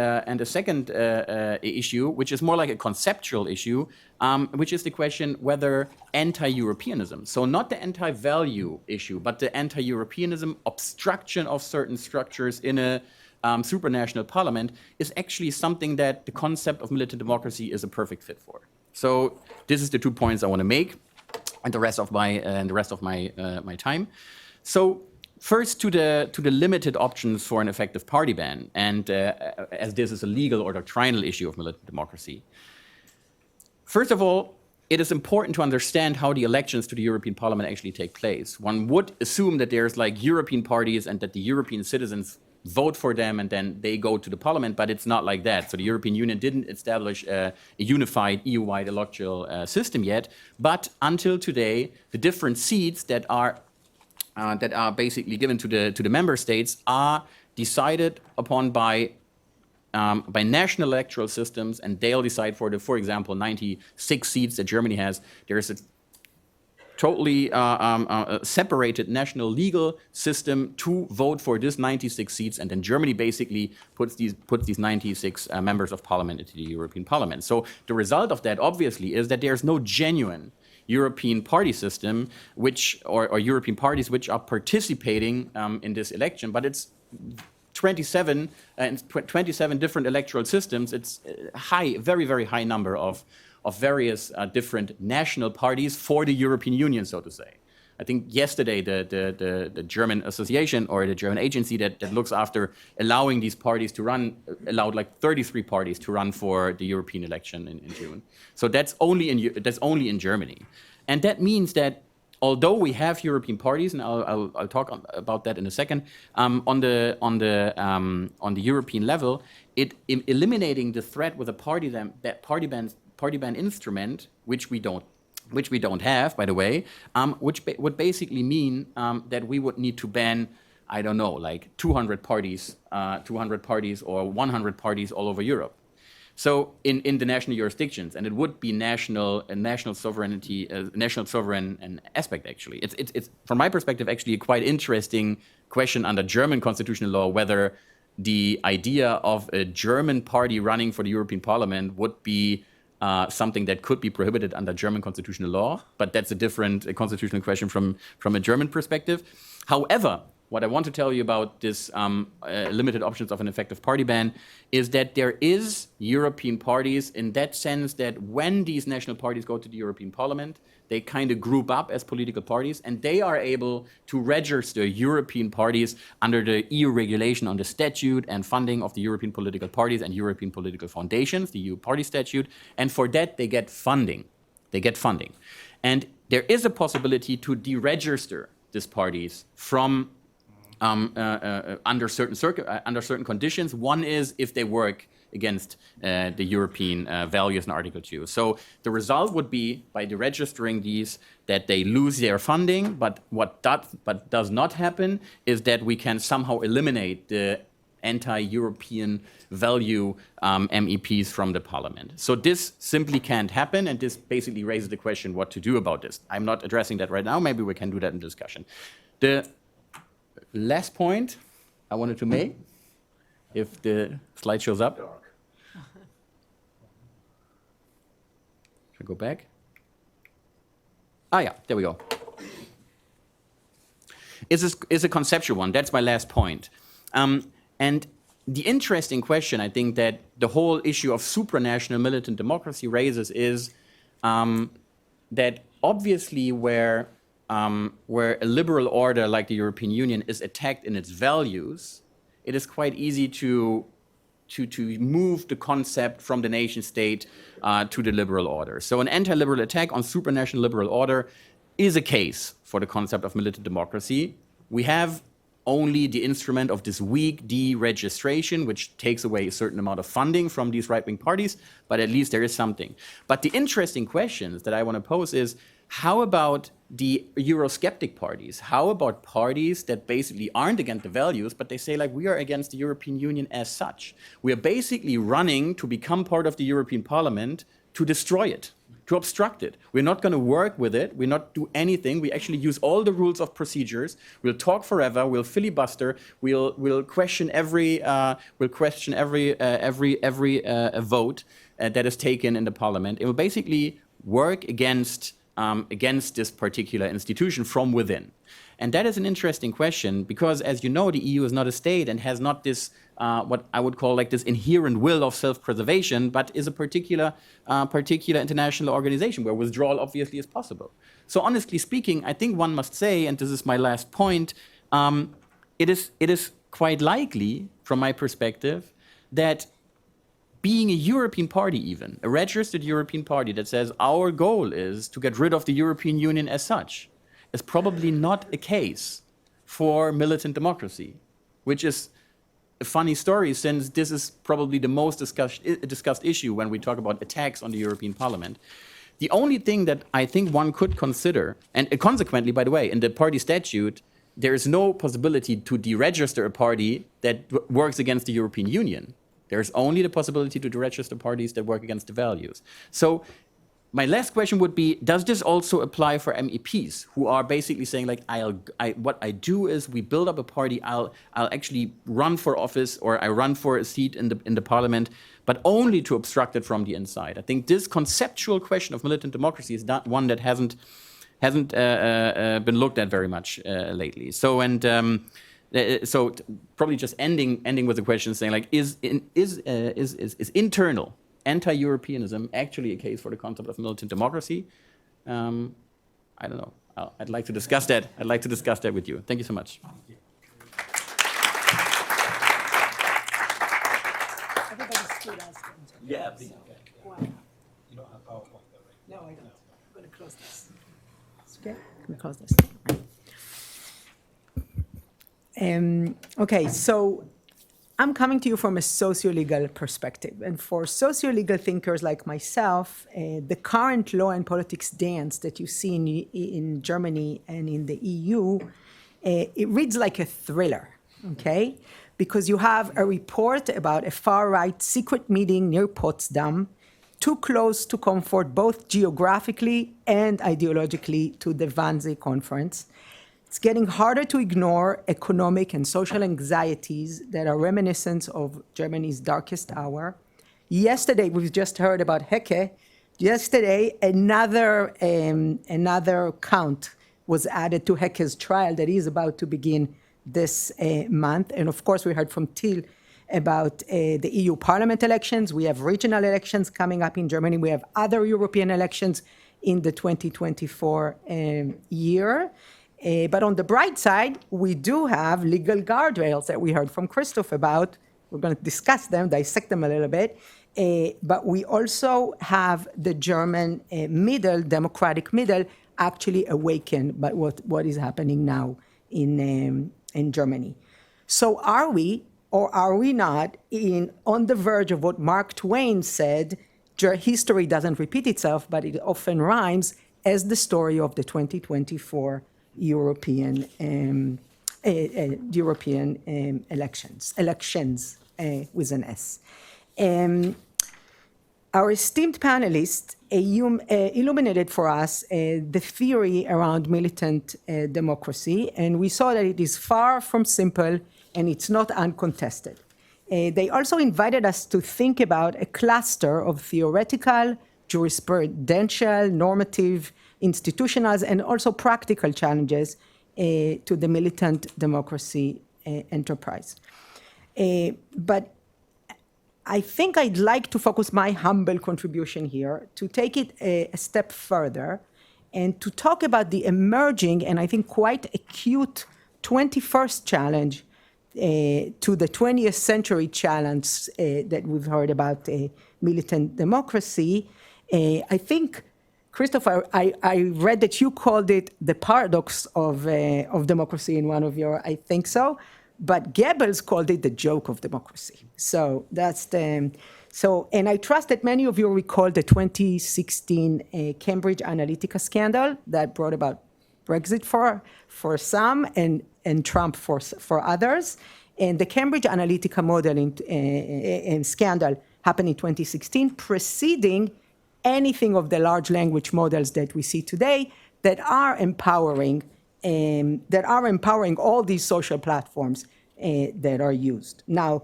issue, which is more like a conceptual issue, which is the question whether anti-Europeanism, so not the anti-value issue, but the anti-Europeanism obstruction of certain structures in a supranational parliament, is actually something that the concept of militant democracy is a perfect fit for. So this is the 2 points I want to make, and the rest of my time. So first, to the limited options for an effective party ban, and as this is a legal or doctrinal issue of militant democracy. First of all, it is important to understand how the elections to the European Parliament actually take place. One would assume that there's like European parties and that the European citizens vote for them and then they go to the Parliament, but it's not like that. So the European Union didn't establish a unified EU-wide electoral system yet, but until today, the different seats that are basically given to the member states are decided upon by national electoral systems, and they'll decide for example, 96 seats that Germany has. There's a totally separated national legal system to vote for this 96 seats, and then Germany basically puts these 96 members of parliament into the European Parliament. So the result of that, obviously, is that there's no genuine European party system, or European parties which are participating in this election, but it's 27 different electoral systems. It's a very, very high number of various different national parties for the European Union, so to say. I think yesterday the German association or the German agency that looks after allowing these parties to run allowed like 33 parties to run for the European election in June. So that's only in Germany, and that means that although we have European parties, and I'll talk about that in a second, on the European level, eliminating the threat with a party ban instrument, which we don't have, by the way, which would basically mean that we would need to ban, I don't know, like 200 parties or 100 parties all over Europe. So in the national jurisdictions, and it would be national sovereignty, national sovereign aspect. Actually, it's from my perspective actually a quite interesting question under German constitutional law whether the idea of a German party running for the European Parliament would be something that could be prohibited under German constitutional law, but that's a different constitutional question from a German perspective. However, what I want to tell you about this limited options of an effective party ban is that there is European parties in that sense that when these national parties go to the European Parliament, they kind of group up as political parties, and they are able to register European parties under the EU regulation on the statute and funding of the European political parties and European political foundations, the EU party statute, and for that they get funding. And there is a possibility to deregister these parties from under certain conditions. One is if they work the European values in Article 2. So the result would be, by deregistering these, that they lose their funding, but what does not happen is that we can somehow eliminate the anti-European value MEPs from the parliament. So this simply can't happen, and this basically raises the question what to do about this. I'm not addressing that right now. Maybe we can do that in discussion. The last point I wanted to make, if the slide shows up. Should I go back? Ah, yeah, there we go. Is a conceptual one. That's my last point. And the interesting question, I think, that the whole issue of supranational militant democracy raises is that obviously where a liberal order like the European Union is attacked in its values, it is quite easy to move the concept from the nation state to the liberal order. So an anti-liberal attack on supranational liberal order is a case for the concept of militant democracy. We have only the instrument of this weak deregistration, which takes away a certain amount of funding from these right-wing parties, but at least there is something. But the interesting questions that I want to pose is, how about the Eurosceptic parties? How about parties that basically aren't against the values, but they say, like, we are against the European Union as such? We are basically running to become part of the European Parliament to destroy it, to obstruct it. We're not going to work with it. We're not do anything. We actually use all the rules of procedures. We'll talk forever. We'll filibuster. We'll question every vote that is taken in the Parliament. It will basically work against this particular institution from within. And that is an interesting question because, as you know, the EU is not a state and has not this, what I would call like this inherent will of self-preservation, but is a particular international organization where withdrawal obviously is possible. So honestly speaking, I think one must say, and this is my last point, it is quite likely, from my perspective, that being a European party even, a registered European party that says our goal is to get rid of the European Union as such, is probably not a case for militant democracy, which is a funny story since this is probably the most discussed issue when we talk about attacks on the European Parliament. The only thing that I think one could consider, and consequently, by the way, in the party statute, there is no possibility to deregister a party that works against the European Union. There's only the possibility to deregister parties that work against the values. So my last question would be, does this also apply for MEPs who are basically saying, like, what I do is we build up a party, I'll actually run for office, or I run for a seat in the parliament, but only to obstruct it from the inside. I think this conceptual question of militant democracy is not one that hasn't been looked at very much lately. So so probably just ending with a question saying, like, is internal anti-Europeanism actually a case for the concept of militant democracy? I don't know. I'd like to discuss that. I'd like to discuss that with you. Thank you so much. Yeah, please. You don't have PowerPoint though, right? No, I don't. I'm going to close this. Okay, let me close this. Okay, so I'm coming to you from a socio-legal perspective. And for socio-legal thinkers like myself, the current law and politics dance that you see in Germany and in the EU, it reads like a thriller, okay? Because you have a report about a far-right secret meeting near Potsdam, too close to comfort both geographically and ideologically to the Wannsee Conference. It's getting harder to ignore economic and social anxieties that are reminiscent of Germany's darkest hour. Yesterday, we've just heard about Hecke. Yesterday, another count was added to Hecke's trial that is about to begin this month. And of course, we heard from Till about the EU Parliament elections. We have regional elections coming up in Germany. We have other European elections in the 2024 year. But on the bright side, we do have legal guardrails that we heard from Christoph about. We're going to discuss them, dissect them a little bit. But we also have the German democratic middle, actually awakened by what is happening now in Germany. So are we or are we not on the verge of what Mark Twain said, history doesn't repeat itself, but it often rhymes, as the story of the 2024 European elections with an S. Our esteemed panelists illuminated for us the theory around militant democracy, and we saw that it is far from simple and it's not uncontested. They also invited us to think about a cluster of theoretical, jurisprudential, normative, institutional, and also practical challenges to the militant democracy enterprise. But I think I'd like to focus my humble contribution here to take it a step further and to talk about the emerging and I think quite acute 21st challenge to the 20th century challenge that we've heard about militant democracy. I think, Christopher, I read that you called it the paradox of democracy in one of your, I think so, but Goebbels called it the joke of democracy. So that's and I trust that many of you recall the 2016 Cambridge Analytica scandal that brought about Brexit for some and Trump for others. And the Cambridge Analytica model and scandal happened in 2016, preceding anything of the large language models that we see today that are empowering all these social platforms that are used. Now,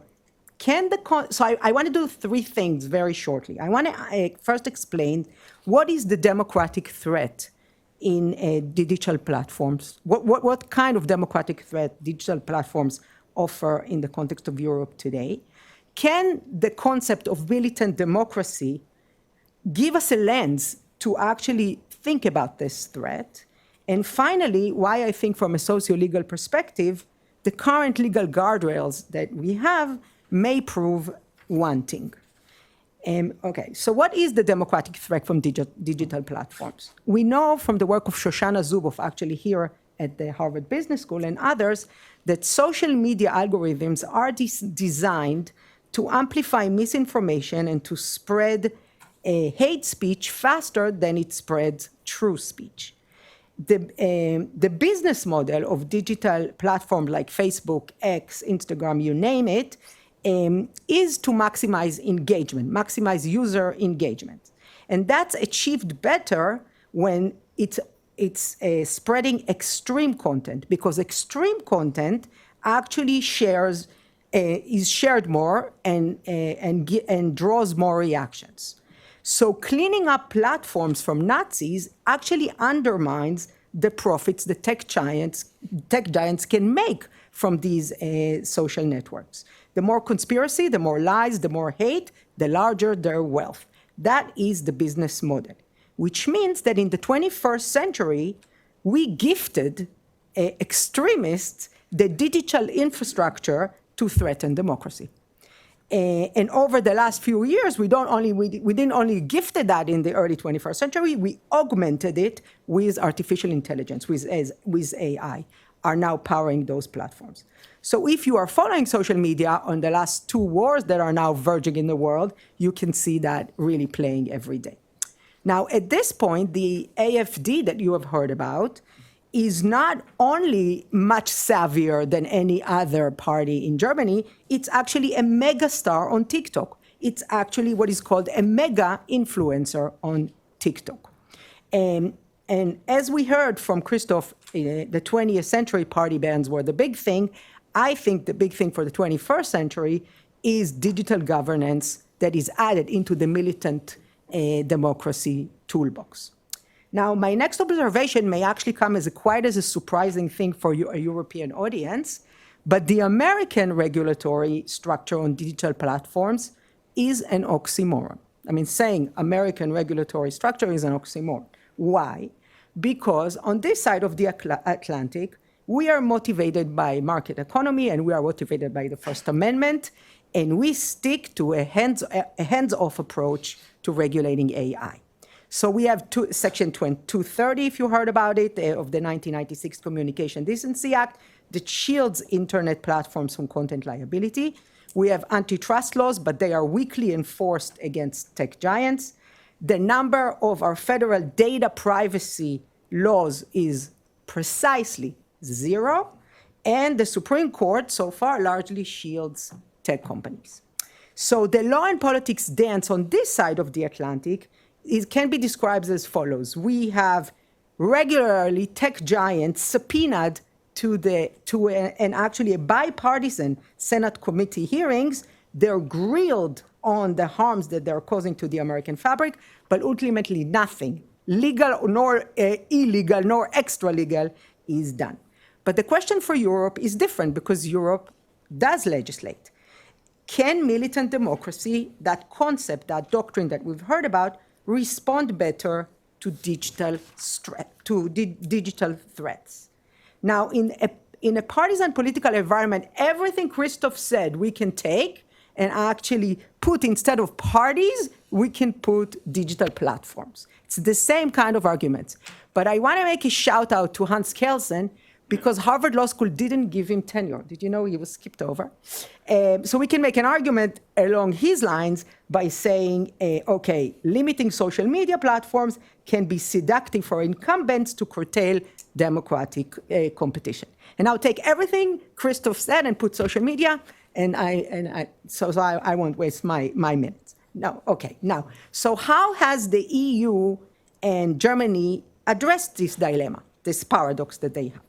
so I want to do three things very shortly. I want to first explain what is the democratic threat in digital platforms. What kind of democratic threat digital platforms offer in the context of Europe today? Can the concept of militant democracy give us a lens to actually think about this threat? And finally, why I think from a socio-legal perspective, the current legal guardrails that we have may prove wanting. Okay, so what is the democratic threat from digital platforms? We know from the work of Shoshana Zuboff, actually here at the Harvard Business School and others, that social media algorithms are designed to amplify misinformation and to spread hate speech faster than it spreads true speech. The business model of digital platforms like Facebook, X, Instagram, you name it, is to maximize engagement, maximize user engagement. And that's achieved better when it's spreading extreme content, because extreme content actually is shared more and draws more reactions. So cleaning up platforms from Nazis actually undermines the profits the tech giants can make from these social networks. The more conspiracy, the more lies, the more hate, the larger their wealth. That is the business model, which means that in the 21st century, we gifted extremists the digital infrastructure to threaten democracy. And over the last few years, we didn't only gifted that in the early 21st century, we augmented it with artificial intelligence, with AI, are now powering those platforms. So if you are following social media on the last two wars that are now verging in the world, you can see that really playing every day. Now, at this point, the AfD that you have heard about is not only much savvier than any other party in Germany, it's actually a mega star on TikTok. It's actually what is called a mega influencer on TikTok. And as we heard from Christoph, the 20th century party bans were the big thing. I think the big thing for the 21st century is digital governance that is added into the militant democracy toolbox. Now, my next observation may actually come as quite as a surprising thing for a European audience, but the American regulatory structure on digital platforms is an oxymoron. I mean, saying American regulatory structure is an oxymoron. Why? Because on this side of the Atlantic, we are motivated by market economy and we are motivated by the First Amendment, and we stick to a hands-off approach to regulating AI. So we have Section 230, if you heard about it, of the 1996 Communication Decency Act, that shields internet platforms from content liability. We have antitrust laws, but they are weakly enforced against tech giants. The number of our federal data privacy laws is precisely 0. And the Supreme Court so far largely shields tech companies. So the law and politics dance on this side of the Atlantic can be described as follows. We have regularly tech giants subpoenaed and actually a bipartisan Senate committee hearings. They're grilled on the harms that they're causing to the American fabric, but ultimately nothing, legal nor illegal nor extra legal, is done. But the question for Europe is different because Europe does legislate. Can militant democracy, that concept, that doctrine that we've heard about, respond better to digital threats? Now, in a partisan political environment, everything Christoph said we can take and actually put, instead of parties, we can put digital platforms. It's the same kind of arguments. But I want to make a shout out to Hans Kelsen, because Harvard Law School didn't give him tenure. Did you know he was skipped over? So we can make an argument along his lines by saying, okay, limiting social media platforms can be seductive for incumbents to curtail democratic competition. And I'll take everything Christoph said and put social media, and I won't waste my minutes. No, okay, now, so how has the EU and Germany addressed this dilemma, this paradox that they have?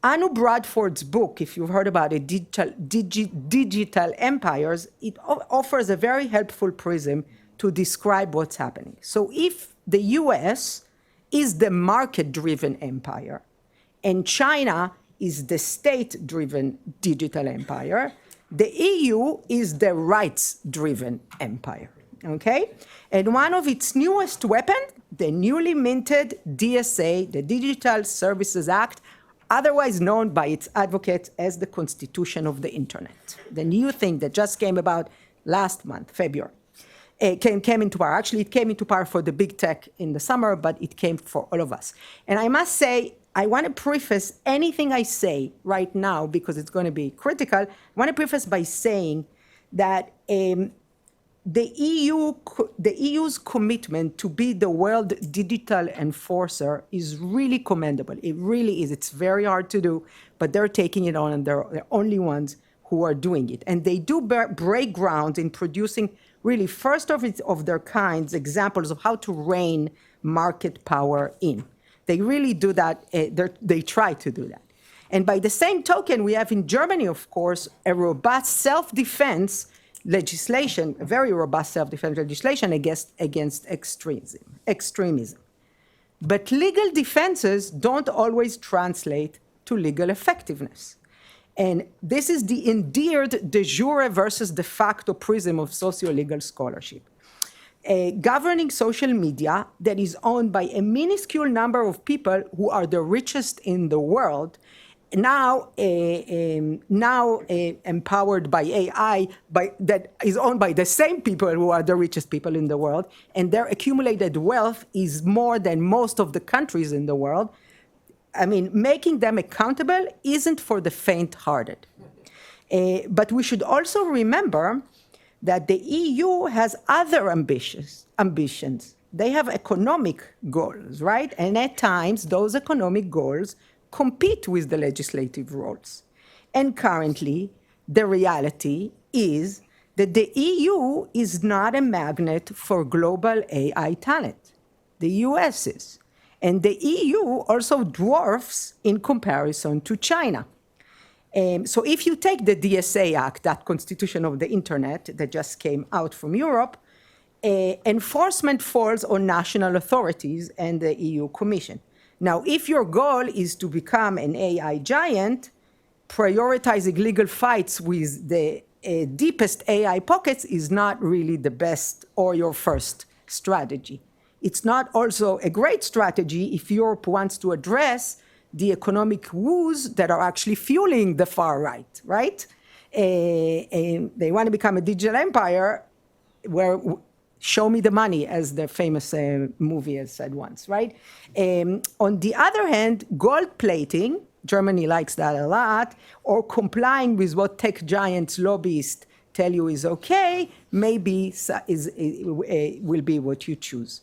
Anu Bradford's book, if you've heard about it, Digital Empires, it offers a very helpful prism to describe what's happening. So if the US is the market-driven empire and China is the state-driven digital empire, the EU is the rights-driven empire, okay? And one of its newest weapons, the newly minted DSA, the Digital Services Act, otherwise known by its advocates as the Constitution of the Internet. The new thing that just came about last month, February, came into power. Actually, it came into power for the big tech in the summer, but it came for all of us. And I must say, I want to preface anything I say right now, because it's going to be critical. I want to preface by saying that the EU's commitment to be the world digital enforcer is really commendable. It really is. It's very hard to do, but they're taking it on, and they're the only ones who are doing it. And they do break ground in producing really first of their kinds examples of how to rein market power in. They really do that. They try to do that. And by the same token, we have in Germany, of course, a robust self-defense legislation, a very robust self-defense legislation against extremism. But legal defenses don't always translate to legal effectiveness. And this is the endeared de jure versus de facto prism of socio-legal scholarship. Governing social media that is owned by a minuscule number of people who are the richest in the world, now empowered by AI, that is owned by the same people who are the richest people in the world, and their accumulated wealth is more than most of the countries in the world. I mean, making them accountable isn't for the faint-hearted. But we should also remember that the EU has other ambitions. They have economic goals, right? And at times, those economic goals compete with the legislative roles. And currently, the reality is that the EU is not a magnet for global AI talent. The US is. And the EU also dwarfs in comparison to China. So if you take the DSA Act, that Constitution of the Internet that just came out from Europe, enforcement falls on national authorities and the EU Commission. Now, if your goal is to become an AI giant, prioritizing legal fights with the deepest AI pockets is not really the best or your first strategy. It's not also a great strategy if Europe wants to address the economic woes that are actually fueling the far right, right? They want to become a digital empire where show me the money, as the famous movie has said once, right? On the other hand, gold plating Germany likes that a lot, or complying with what tech giants, lobbyists tell you is okay, maybe will be what you choose.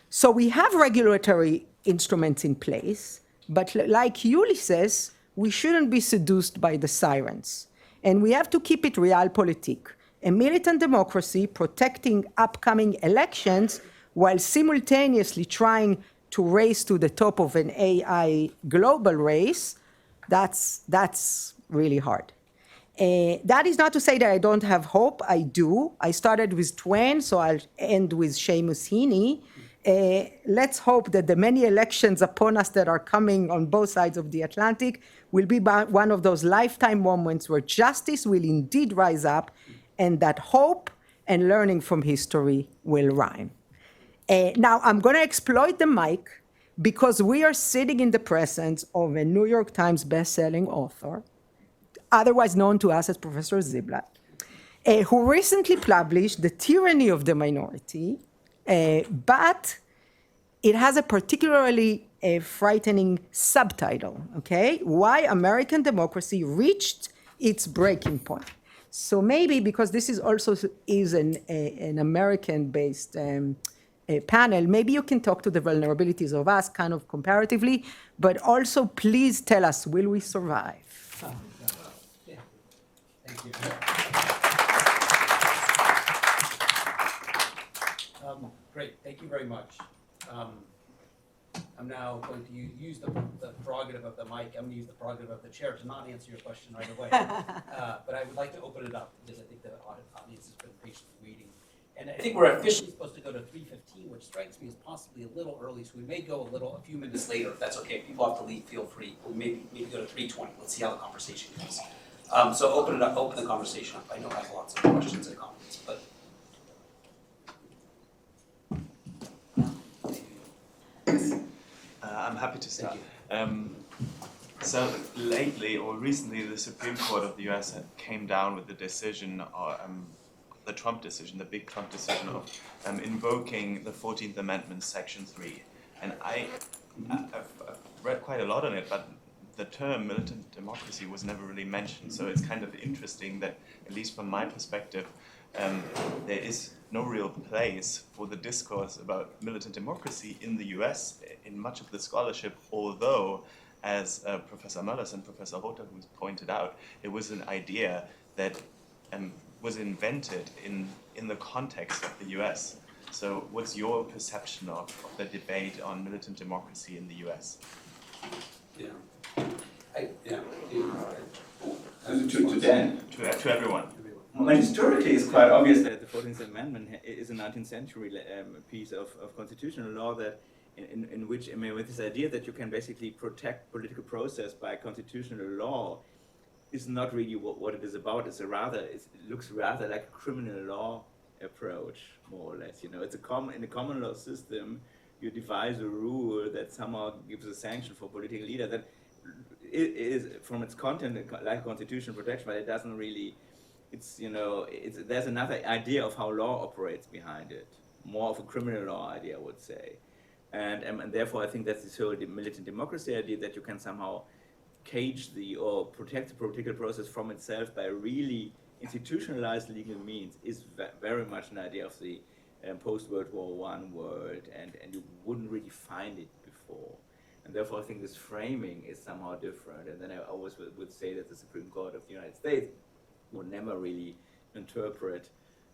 So we have regulatory instruments in place, but like Yuli says, we shouldn't be seduced by the sirens. And we have to keep it realpolitik, a militant democracy protecting upcoming elections while simultaneously trying to race to the top of an AI global race. That's really hard. That is not to say that I don't have hope. I do. I started with Twain, so I'll end with Seamus Heaney. Let's hope that the many elections upon us that are coming on both sides of the Atlantic will be one of those lifetime moments where justice will indeed rise up and that hope and learning from history will rhyme. Now, I'm going to exploit the mic because we are sitting in the presence of a New York Times best-selling author, otherwise known to us as Professor Ziblatt, who recently published The Tyranny of the Minority, but it has a particularly frightening subtitle, okay? Why American Democracy Reached Its Breaking Point. So maybe because this is also an American-based panel, maybe you can talk to the vulnerabilities of us kind of comparatively, but also please tell us, will we survive? Yeah. Thank you. Great, thank you very much. I'm now going to use the prerogative of the mic. I'm going to use the prerogative of the chair to not answer your question right away. But I would like to open it up because I think the audience has been patiently waiting. And I think we're officially supposed to go to 3:15, which strikes me as possibly a little early. So we may go a few minutes later, if that's okay. If people have to leave, feel free. We'll maybe go to 3:20. Let's see how the conversation goes. So open it up, open the conversation up. I know I have lots of questions and comments, but. I'm happy to start. So lately or recently, the Supreme Court of the US came down with the decision, the Trump decision, the big Trump decision of invoking the 14th Amendment, Section 3. And I've read quite a lot on it, but the term militant democracy was never really mentioned. So it's kind of interesting that, at least from my perspective, there is no real place for the discourse about militant democracy in the US in much of the scholarship, although, as Professor Möllers and Professor Rother who pointed out, it was an idea that was invented in the context of the US. So what's your perception of the debate on militant democracy in the US? Yeah. To Dan. To everyone. Well, historically, it's quite obvious that the 14th Amendment is a 19th century piece of constitutional law that, in which, I mean, with this idea that you can basically protect political process by constitutional law, is not really what it is about. It looks rather like a criminal law approach, more or less. You know, it's in a common law system, you devise a rule that somehow gives a sanction for political leader that is, from its content, like constitutional protection, but it doesn't really. There's another idea of how law operates behind it, more of a criminal law idea, I would say, and therefore I think that's this whole militant democracy idea that you can somehow cage or protect the political process from itself by really institutionalized legal means is very much an idea of the post-World War I world, and you wouldn't really find it before. And therefore I think this framing is somehow different. And then I always would say that the Supreme Court of the United States would never really interpret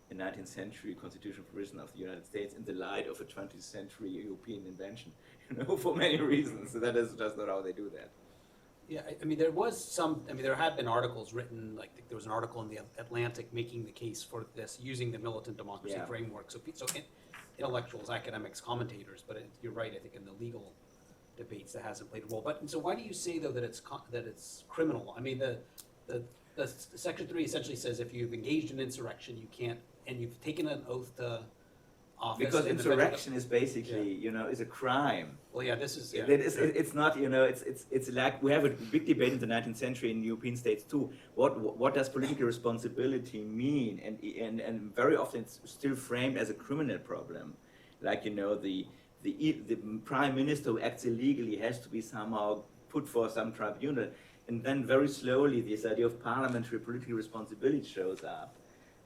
a 19th century constitutional provision of the United States in the light of a 20th century European invention, for many reasons. So that is just not how they do that. Yeah, I mean, there have been articles written, like there was an article in the Atlantic making the case for this, using the militant democracy framework. So intellectuals, academics, commentators, but you're right, I think in the legal debates that hasn't played a role. But so why do you say, though, that it's criminal? I mean, the Section 3 essentially says if you've engaged in insurrection, you can't, and you've taken an oth to office. Because insurrection is basically, is a crime. Well, yeah, this is. Yeah, it's not, it's like we have a big debate in the 19th century in European states too. What does political responsibility mean? And very often it's still framed as a criminal problem, like the prime minister who acts illegally has to be somehow put for some tribunal. And then very slowly this idea of parliamentary political responsibility shows up.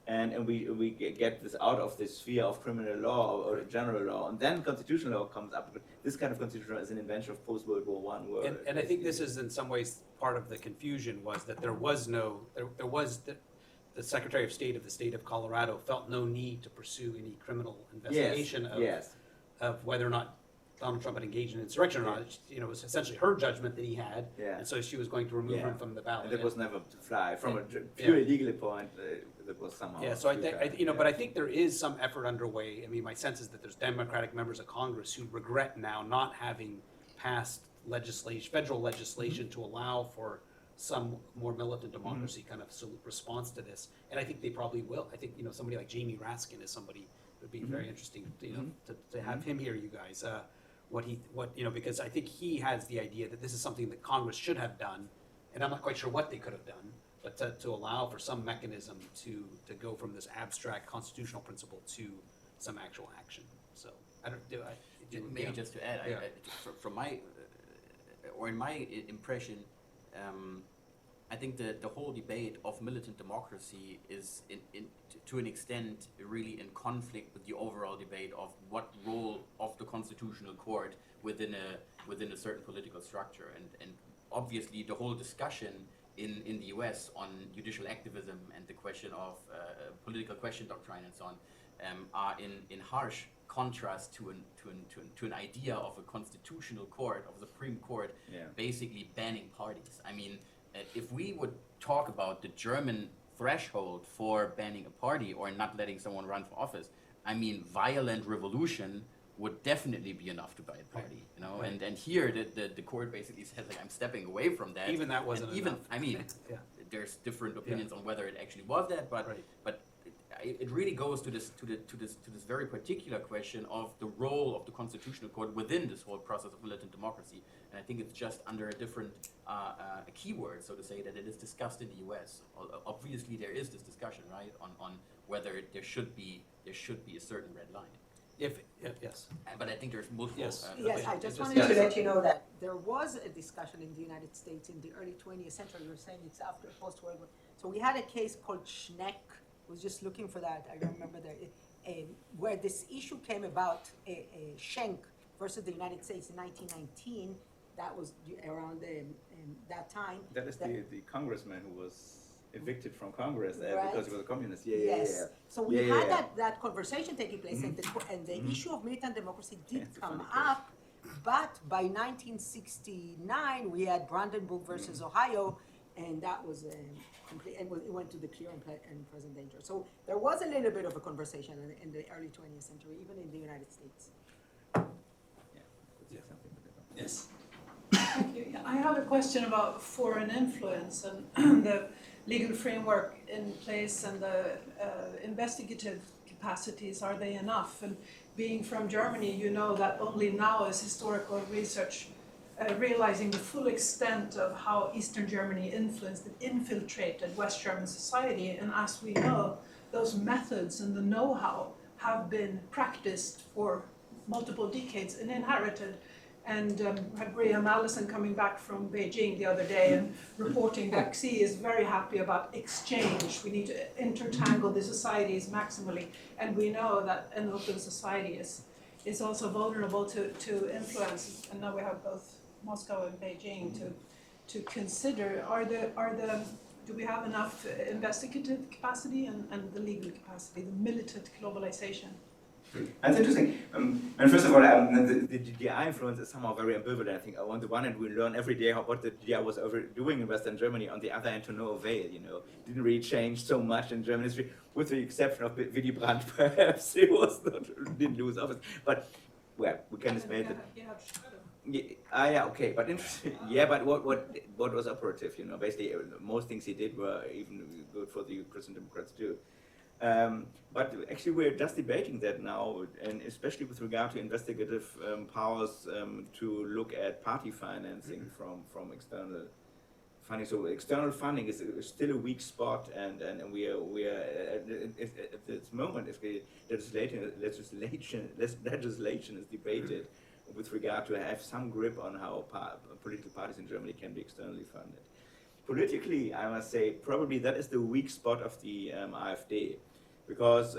And we get this out of the sphere of criminal law or general law, and then constitutional law comes up. But this kind of constitutional law is an invention of post-World War I world. And I think this is in some ways part of the confusion was that there was the Secretary of State of the state of Colorado felt no need to pursue any criminal investigation of whether or not Donald Trump had engaged in insurrection or not. It was essentially her judgment that he had, and so she was going to remove him from the ballot. And that was never to fly. From a purely legal point, that was somehow. Yeah, so I think, but I think there is some effort underway. I mean, my sense is that there's Democratic members of Congress who regret now not having passed federal legislation to allow for some more militant democracy kind of response to this. And I think they probably will. I think, somebody like Jamie Raskin is somebody who would be very interesting, to have him hear you guys. Because I think he has the idea that this is something that Congress should have done, and I'm not quite sure what they could have done, but to allow for some mechanism to go from this abstract constitutional principle to some actual action. So Maybe just to add, from my in my impression, I think the whole debate of militant democracy is to an extent really in conflict with the overall debate of what role of the constitutional court within a certain political structure, and obviously the whole discussion in the US on judicial activism and the question of political question doctrine and so on are in harsh contrast to an idea of a constitutional court, of the Supreme Court, basically banning parties. I mean, if we would talk about the German threshold for banning a party or not letting someone run for office, I mean, violent revolution would definitely be enough to buy a party, and here the court basically says, like, I'm stepping away from that. Even that wasn't enough. I mean, there's different opinions on whether it actually was that, but it really goes to this very particular question of the role of the constitutional court within this whole process of militant democracy, and I think it's just under a different keyword, so to say, that it is discussed in the U.S. Obviously, there is this discussion, right, on whether there should be a certain red line. Yes. But I think there's multiple. Yes. Yes, I just wanted to let you know that there was a discussion in the United States in the early 20th century. You're saying it's after post-World War. So we had a case called Schneck. I was just looking for that. I don't remember where this issue came about, Schenck versus the United States in 1919. That was around that time. That is the congressman who was evicted from Congress Right. because he was a communist. Yes. So we had that conversation taking place, and the issue of militant democracy did it's a come funny case. up, but by 1969 we had Brandenburg versus Ohio, and that was complete, and it went to the clear and present danger. So there was a little bit of a conversation in the early 20th century, even in the United States. Yes. Thank you. Yeah, I have a question about foreign influence and the legal framework in place and the investigative capacities. Are they enough? And being from Germany, you know that only now is historical research realizing the full extent of how Eastern Germany influenced and infiltrated West German society. And as we know, those methods and the know-how have been practiced for multiple decades and inherited. And had Graham Allison coming back from Beijing the other day and reporting that Xi is very happy about exchange. We need to intertangle the societies maximally. And we know that an open society is also vulnerable to influence. And now we have both Moscow and Beijing to consider. Do we have enough investigative capacity and the legal capacity, the militant globalization? That's interesting. And first of all, the GDI influence is somehow very ambivalent. I think on the one hand, we learn every day what the GDI was doing in Western Germany. On the other hand, to no avail. Didn't really change so much in German history, with the exception of Willy Brandt. Perhaps he didn't lose office. But well, we can debate it. Okay, but interesting. Yeah, but what was operative? Basically, most things he did were even good for the Christian Democrats too. But actually, we're just debating that now, and especially with regard to investigative powers to look at party financing from external funding. So external funding is still a weak spot, and we are at this moment, if the legislation is debated, with regard to have some grip on how political parties in Germany can be externally funded. Politically, I must say, probably that is the weak spot of the AfD, because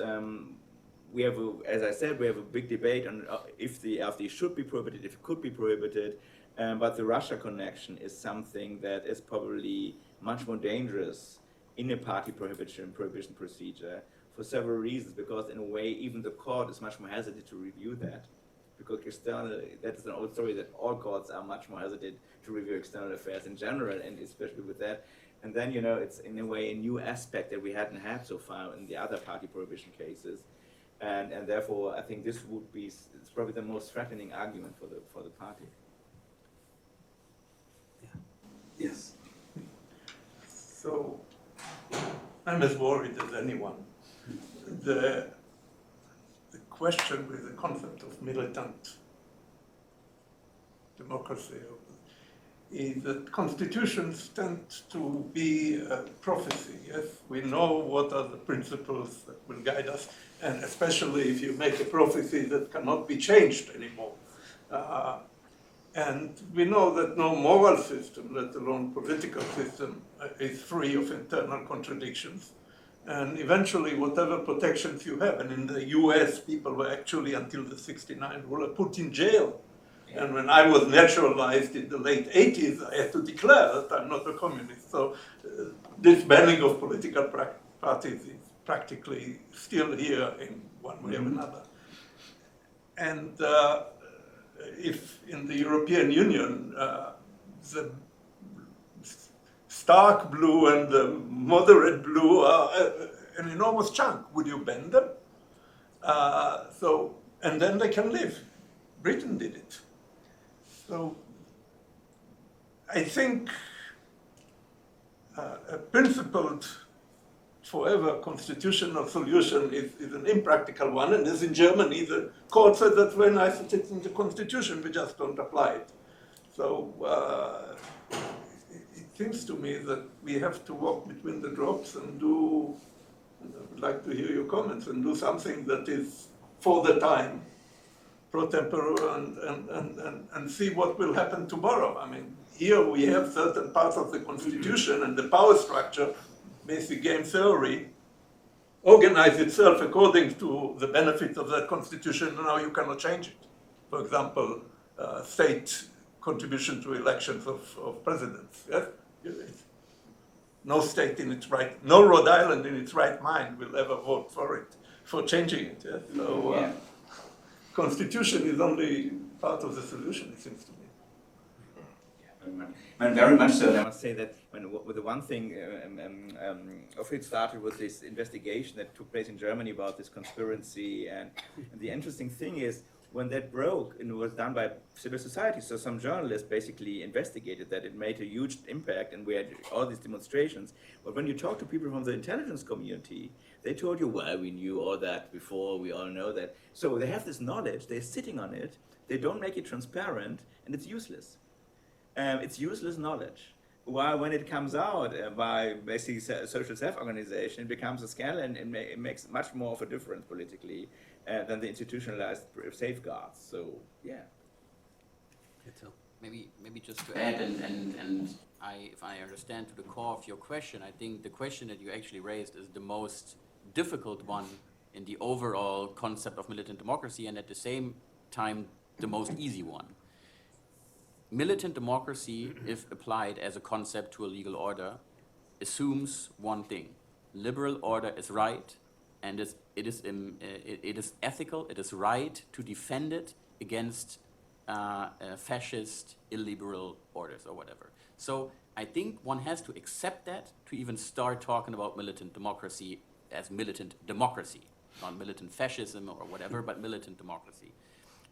we have, as I said, we have a big debate on if the AfD should be prohibited, if it could be prohibited, but the Russia connection is something that is probably much more dangerous in a party prohibition procedure for several reasons, because in a way, even the court is much more hesitant to review that. Because that is an old story that all courts are much more hesitant to review external affairs in general, and especially with that. And then, you know, it's in a way a new aspect that we hadn't had so far in the other party prohibition cases. And therefore, I think this would be, it's probably the most threatening argument for the party. Yes. So I'm as worried as anyone. The question with the concept of militant democracy is that constitutions tend to be a prophecy. Yes, we know what are the principles that will guide us, and especially if you make a prophecy that cannot be changed anymore. And we know that no moral system, let alone political system, is free of internal contradictions. And eventually, whatever protections you have, and in the US, people were actually, until the '69 rule, put in jail. And when I was naturalized in the late 80s, I had to declare that I'm not a communist. So this banning of political parties is practically still here in one way or another. And if in the European Union, the stark blue and the moderate blue are an enormous chunk, would you bend them? And then they can live. Britain did it. So I think a principled forever constitutional solution is an impractical one, and as in Germany, the court said that's very nice that it's in the constitution, we just don't apply it. So it seems to me that we have to walk between the drops and do, and I would like to hear your comments, and do something that is for the time, pro tempore, and see what will happen tomorrow. I mean, here we have certain parts of the constitution and the power structure, basic game theory, organize itself according to the benefits of that constitution, and now you cannot change it. For example, state contribution to elections of presidents. Yes? No state in its right, no Rhode Island in its right mind will ever vote for it, for changing it. Yes? So constitution is only part of the solution, it seems to me. And very much so. I must say that with the one thing, Ophir started with this investigation that took place in Germany about this conspiracy, and the interesting thing is when that broke, and it was done by civil society, so some journalists basically investigated that. It made a huge impact, and we had all these demonstrations. But when you talk to people from the intelligence community, they told you, well, we knew all that before, we all know that. So they have this knowledge, they're sitting on it, they don't make it transparent, and it's useless. It's useless knowledge. While when it comes out by basically social self-organization, it becomes a scandal, and it makes much more of a difference politically than the institutionalized safeguards. So, yeah. Maybe just to add, and if I understand to the core of your question, I think the question that you actually raised is the most difficult one in the overall concept of militant democracy, and at the same time, the most easy one. Militant democracy, if applied as a concept to a legal order, assumes one thing: liberal order is right, and it is ethical. It is right to defend it against fascist, illiberal orders or whatever. So I think one has to accept that to even start talking about militant democracy as militant democracy, not militant fascism or whatever, but militant democracy.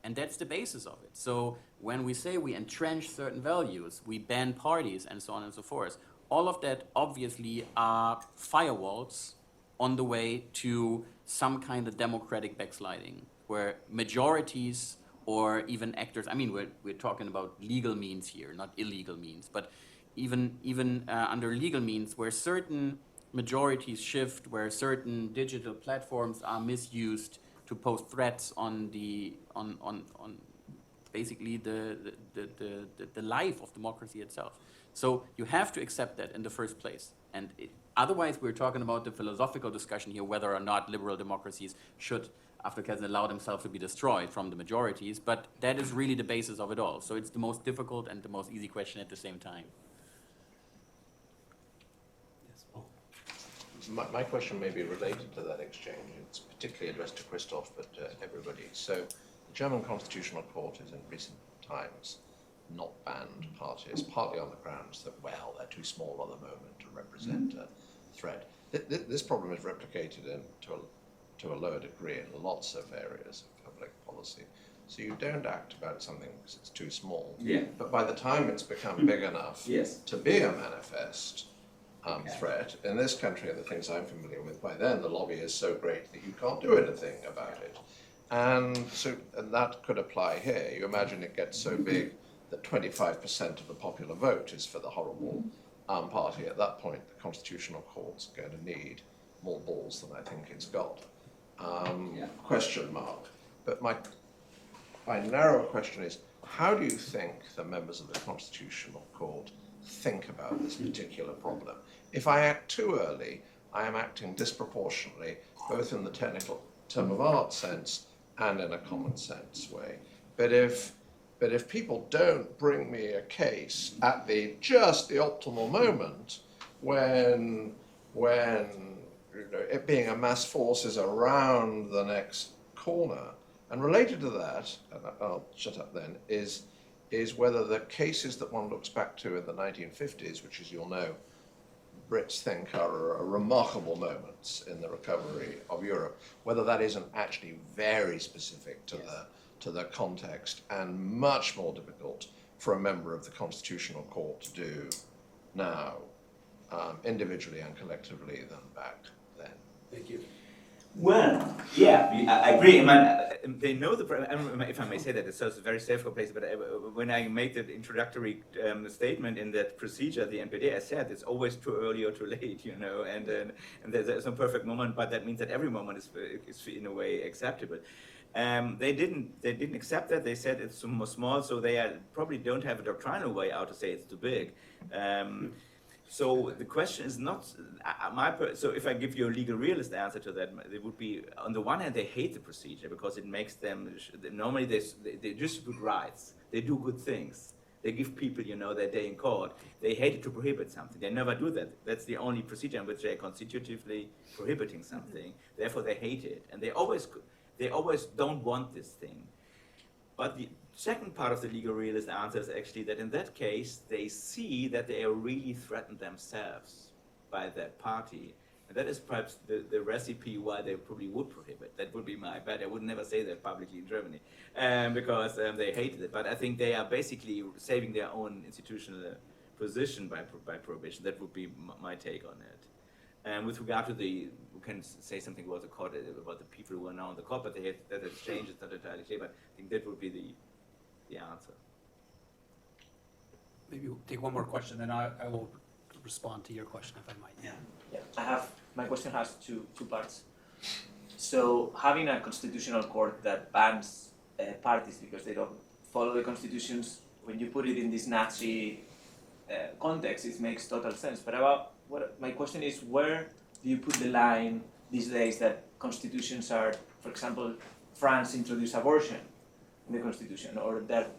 And that's the basis of it. So when we say we entrench certain values, we ban parties and so on and so forth, all of that obviously are firewalls on the way to some kind of democratic backsliding, where majorities or even actors, I mean, we're talking about legal means here, not illegal means, but even under legal means, where certain majorities shift, where certain digital platforms are misused to post threats on basically the life of democracy itself. So you have to accept that in the first place. And otherwise, we're talking about the philosophical discussion here, whether or not liberal democracies should, after Kelsen, allow themselves to be destroyed from the majorities. But that is really the basis of it all. So it's the most difficult and the most easy question at the same time. Yes, well, My question may be related to that exchange. It's particularly addressed to Christoph, but everybody. So the German Constitutional Court has in recent times not banned parties, partly on the grounds that, well, they're too small at the moment to represent a threat. This problem is replicated to a lower degree in lots of areas of public policy. So you don't act about something because it's too small. Yeah. But by the time it's become big enough Yes. to be a manifest threat, in this country and the things I'm familiar with, by then the lobby is so great that you can't do anything about it. And that could apply here. You imagine it gets so big that 25% of the popular vote is for the horrible party. At that point, the Constitutional Court's going to need more balls than I think it's got. Question mark. But my narrow question is, how do you think the members of the Constitutional Court think about this particular problem? If I act too early, I am acting disproportionately, both in the technical term of art sense and in a common sense way. But if people don't bring me a case at just the optimal moment, when it being a mass force is around the next corner, and related to that, and I'll shut up then, is whether the cases that one looks back to in the 1950s, which, as you'll know, Brits think are remarkable moments in the recovery of Europe, whether that isn't actually very specific to the context and much more difficult for a member of the Constitutional Court to do now, individually and collectively, than back then. thank you. Well, yeah, I agree. I mean, they know if I may say that, it's a very safe place, but when I made the introductory statement in that procedure, the NPD, I said it's always too early or too late, you know, and there's no perfect moment, but that means that every moment is in a way acceptable. They didn't accept that. They said it's too small, so they probably don't have a doctrinal way out to say it's too big. So the question is not so if I give you a legal realist answer to that, it would be, on the one hand, they hate the procedure because it makes them, normally they distribute rights, they do good things, they give people, you know, their day in court. They hate to prohibit something. They never do that. That's the only procedure in which they're constitutively prohibiting something. Therefore, they hate it, and they always don't want this thing. But the second part of the legal realist answer is actually that in that case, they see that they are really threatened themselves by that party. And that is perhaps the recipe why they probably would prohibit. That would be my bet. I would never say that publicly in Germany because they hated it. But I think they are basically saving their own institutional position by prohibition. That would be my take on it. And with regard to we can say something about the court, about the people who are now in the court, but that has changed, it's not entirely clear, but I think that would be the answer. Maybe we'll take one more question, then I will respond to your question, if I might. Yeah, my question has two parts. So having a constitutional court that bans parties because they don't follow the constitutions, when you put it in this Nazi context, it makes total sense. But my question is, where do you put the line these days that constitutions are, for example, France introduced abortion in the constitution, or that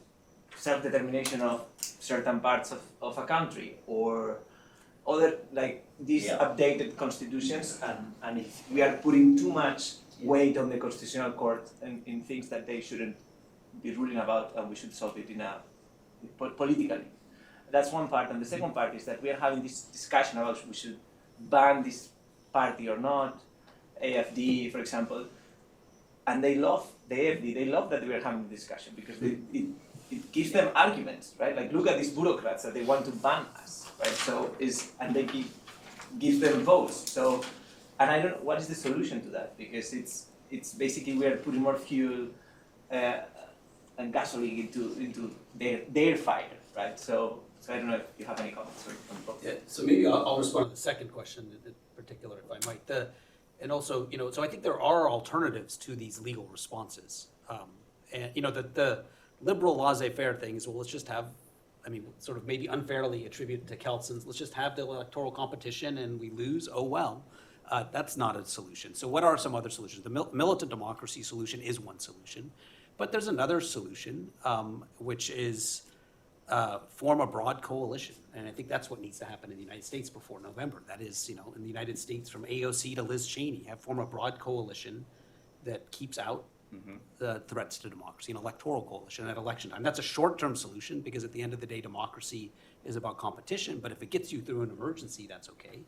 self-determination of certain parts of a country, or other, like these updated constitutions, and if we are putting too much weight on the constitutional court and in things that they shouldn't be ruling about, and we should solve it politically. That's one part, and the second part is that we are having this discussion about we should ban this party or not, AfD, for example, and they love the AfD. They love that we are having the discussion because it gives them arguments, right? Like, look at these bureaucrats that they want to ban us, right? So and they give them votes. So, and I don't know what is the solution to that, because it's basically we are putting more fuel and gasoline into their fire, right? So I don't know if you have any comments on both. Yeah, so maybe I'll respond to the second question in particular, if I might. And also, you know, so I think there are alternatives to these legal responses. And, you know, the liberal laissez-faire thing is, well, let's just have, I mean, sort of maybe unfairly attributed to Keltsons, let's just have the electoral competition and we lose, oh well. That's not a solution. So what are some other solutions? The militant democracy solution is one solution, but there's another solution, which is form a broad coalition. And I think that's what needs to happen in the United States before November. That is, you know, in the United States, from AOC to Liz Cheney, form a broad coalition that keeps out the threats to democracy, an electoral coalition at election time. That's a short-term solution, because at the end of the day, democracy is about competition, but if it gets you through an emergency, that's okay.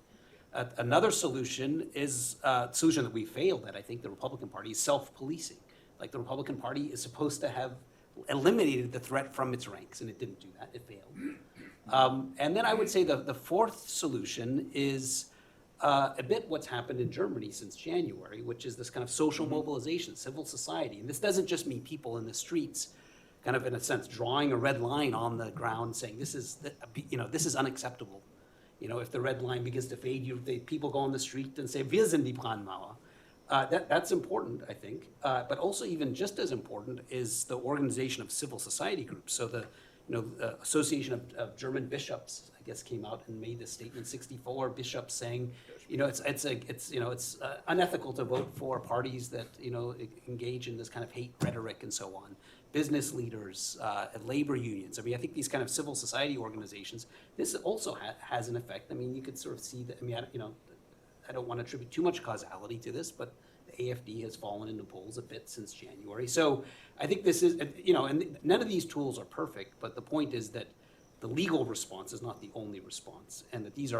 Another solution is a solution that we failed at, I think, the Republican Party, is self-policing. Like, the Republican Party is supposed to have eliminated the threat from its ranks, and it didn't do that, it failed. And then I would say the fourth solution is a bit what's happened in Germany since January, which is this kind of social mobilization, civil society. And this doesn't just mean people in the streets, kind of in a sense, drawing a red line on the ground saying, this is, you know, this is unacceptable. You know, if the red line begins to fade, people go on the street and say, wir sind die Brandmauer. That's important, I think. But also, even just as important, is the organization of civil society groups. So the Association of German Bishops, I guess, came out and made this statement. 64 bishops saying, you know, it's unethical to vote for parties that, you know, engage in this kind of hate rhetoric and so on. Business leaders, labor unions. I mean, I think these kind of civil society organizations. This also has an effect. I mean, you could sort of see that. I mean, I don't want to attribute too much causality to this, but the AfD has fallen into polls a bit since January. So I think this is, you know, and none of these tools are perfect, but the point is that the legal response is not the only response, and that these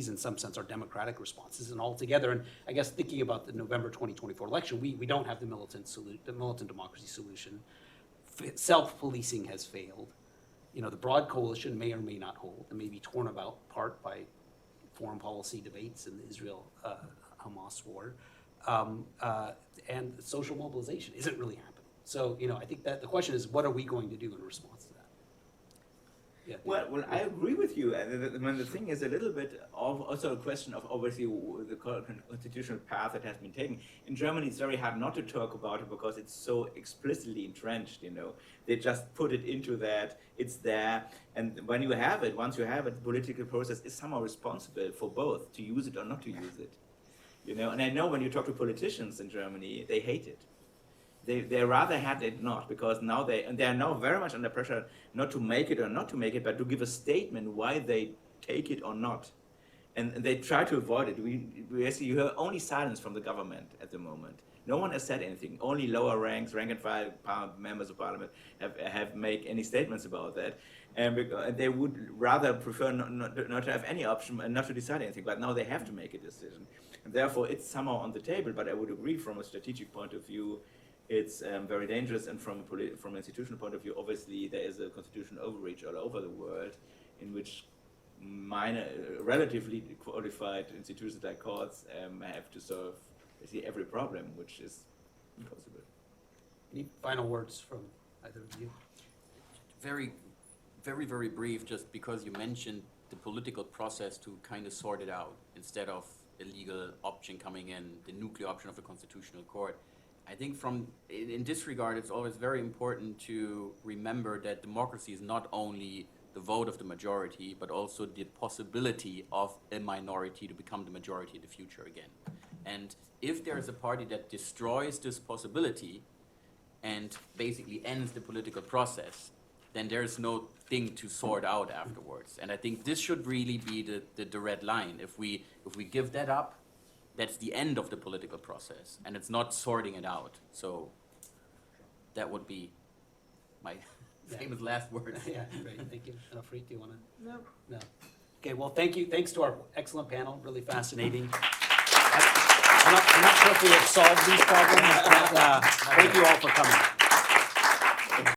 in some sense are democratic responses. And altogether, and I guess thinking about the November 2024 election, we don't have the militant democracy solution. Self-policing has failed. You know, the broad coalition may or may not hold, and may be torn apart by foreign policy debates in the Israel-Hamas war. And social mobilization isn't really happening. So, you know, I think that the question is, what are we going to do in response to that? Yeah. Well, I agree with you. The thing is a little bit also a question of obviously the constitutional path that has been taken. In Germany, it's very hard not to talk about it because it's so explicitly entrenched, you know. They just put it into that, it's there. And when you have it, once you have it, the political process is somehow responsible for both, to use it or not to use it. You know, and I know when you talk to politicians in Germany, they hate it. They rather had it not, because now they are now very much under pressure not to make it or not to make it, but to give a statement why they take it or not. And they try to avoid it. We see you hear only silence from the government at the moment. No one has said anything. Only lower ranks, rank and file members of parliament have made any statements about that. And they would rather prefer not to have any option and not to decide anything. But now they have to make a decision. And therefore, it's somehow on the table. But I would agree from a strategic point of view, it's very dangerous, and from an institutional point of view, obviously there is a constitutional overreach all over the world, in which minor, relatively qualified institutions like courts have to solve basically every problem, which is impossible. Any final words from either of you? Very, very, very brief, just because you mentioned the political process to kind of sort it out instead of a legal option coming in, the nuclear option of the Constitutional Court. I think in this regard, it's always very important to remember that democracy is not only the vote of the majority, but also the possibility of a minority to become the majority in the future again. And if there is a party that destroys this possibility and basically ends the political process, then there is no thing to sort out afterwards. And I think this should really be the red line. If we give that up, that's the end of the political process, and it's not sorting it out. So that would be my famous last words. Yeah, great, thank you. Elfriede, do you want to? No. No. Okay, well, thank you. Thanks to our excellent panel, really fascinating. I'm not sure if we have solved these problems, but thank you all for coming.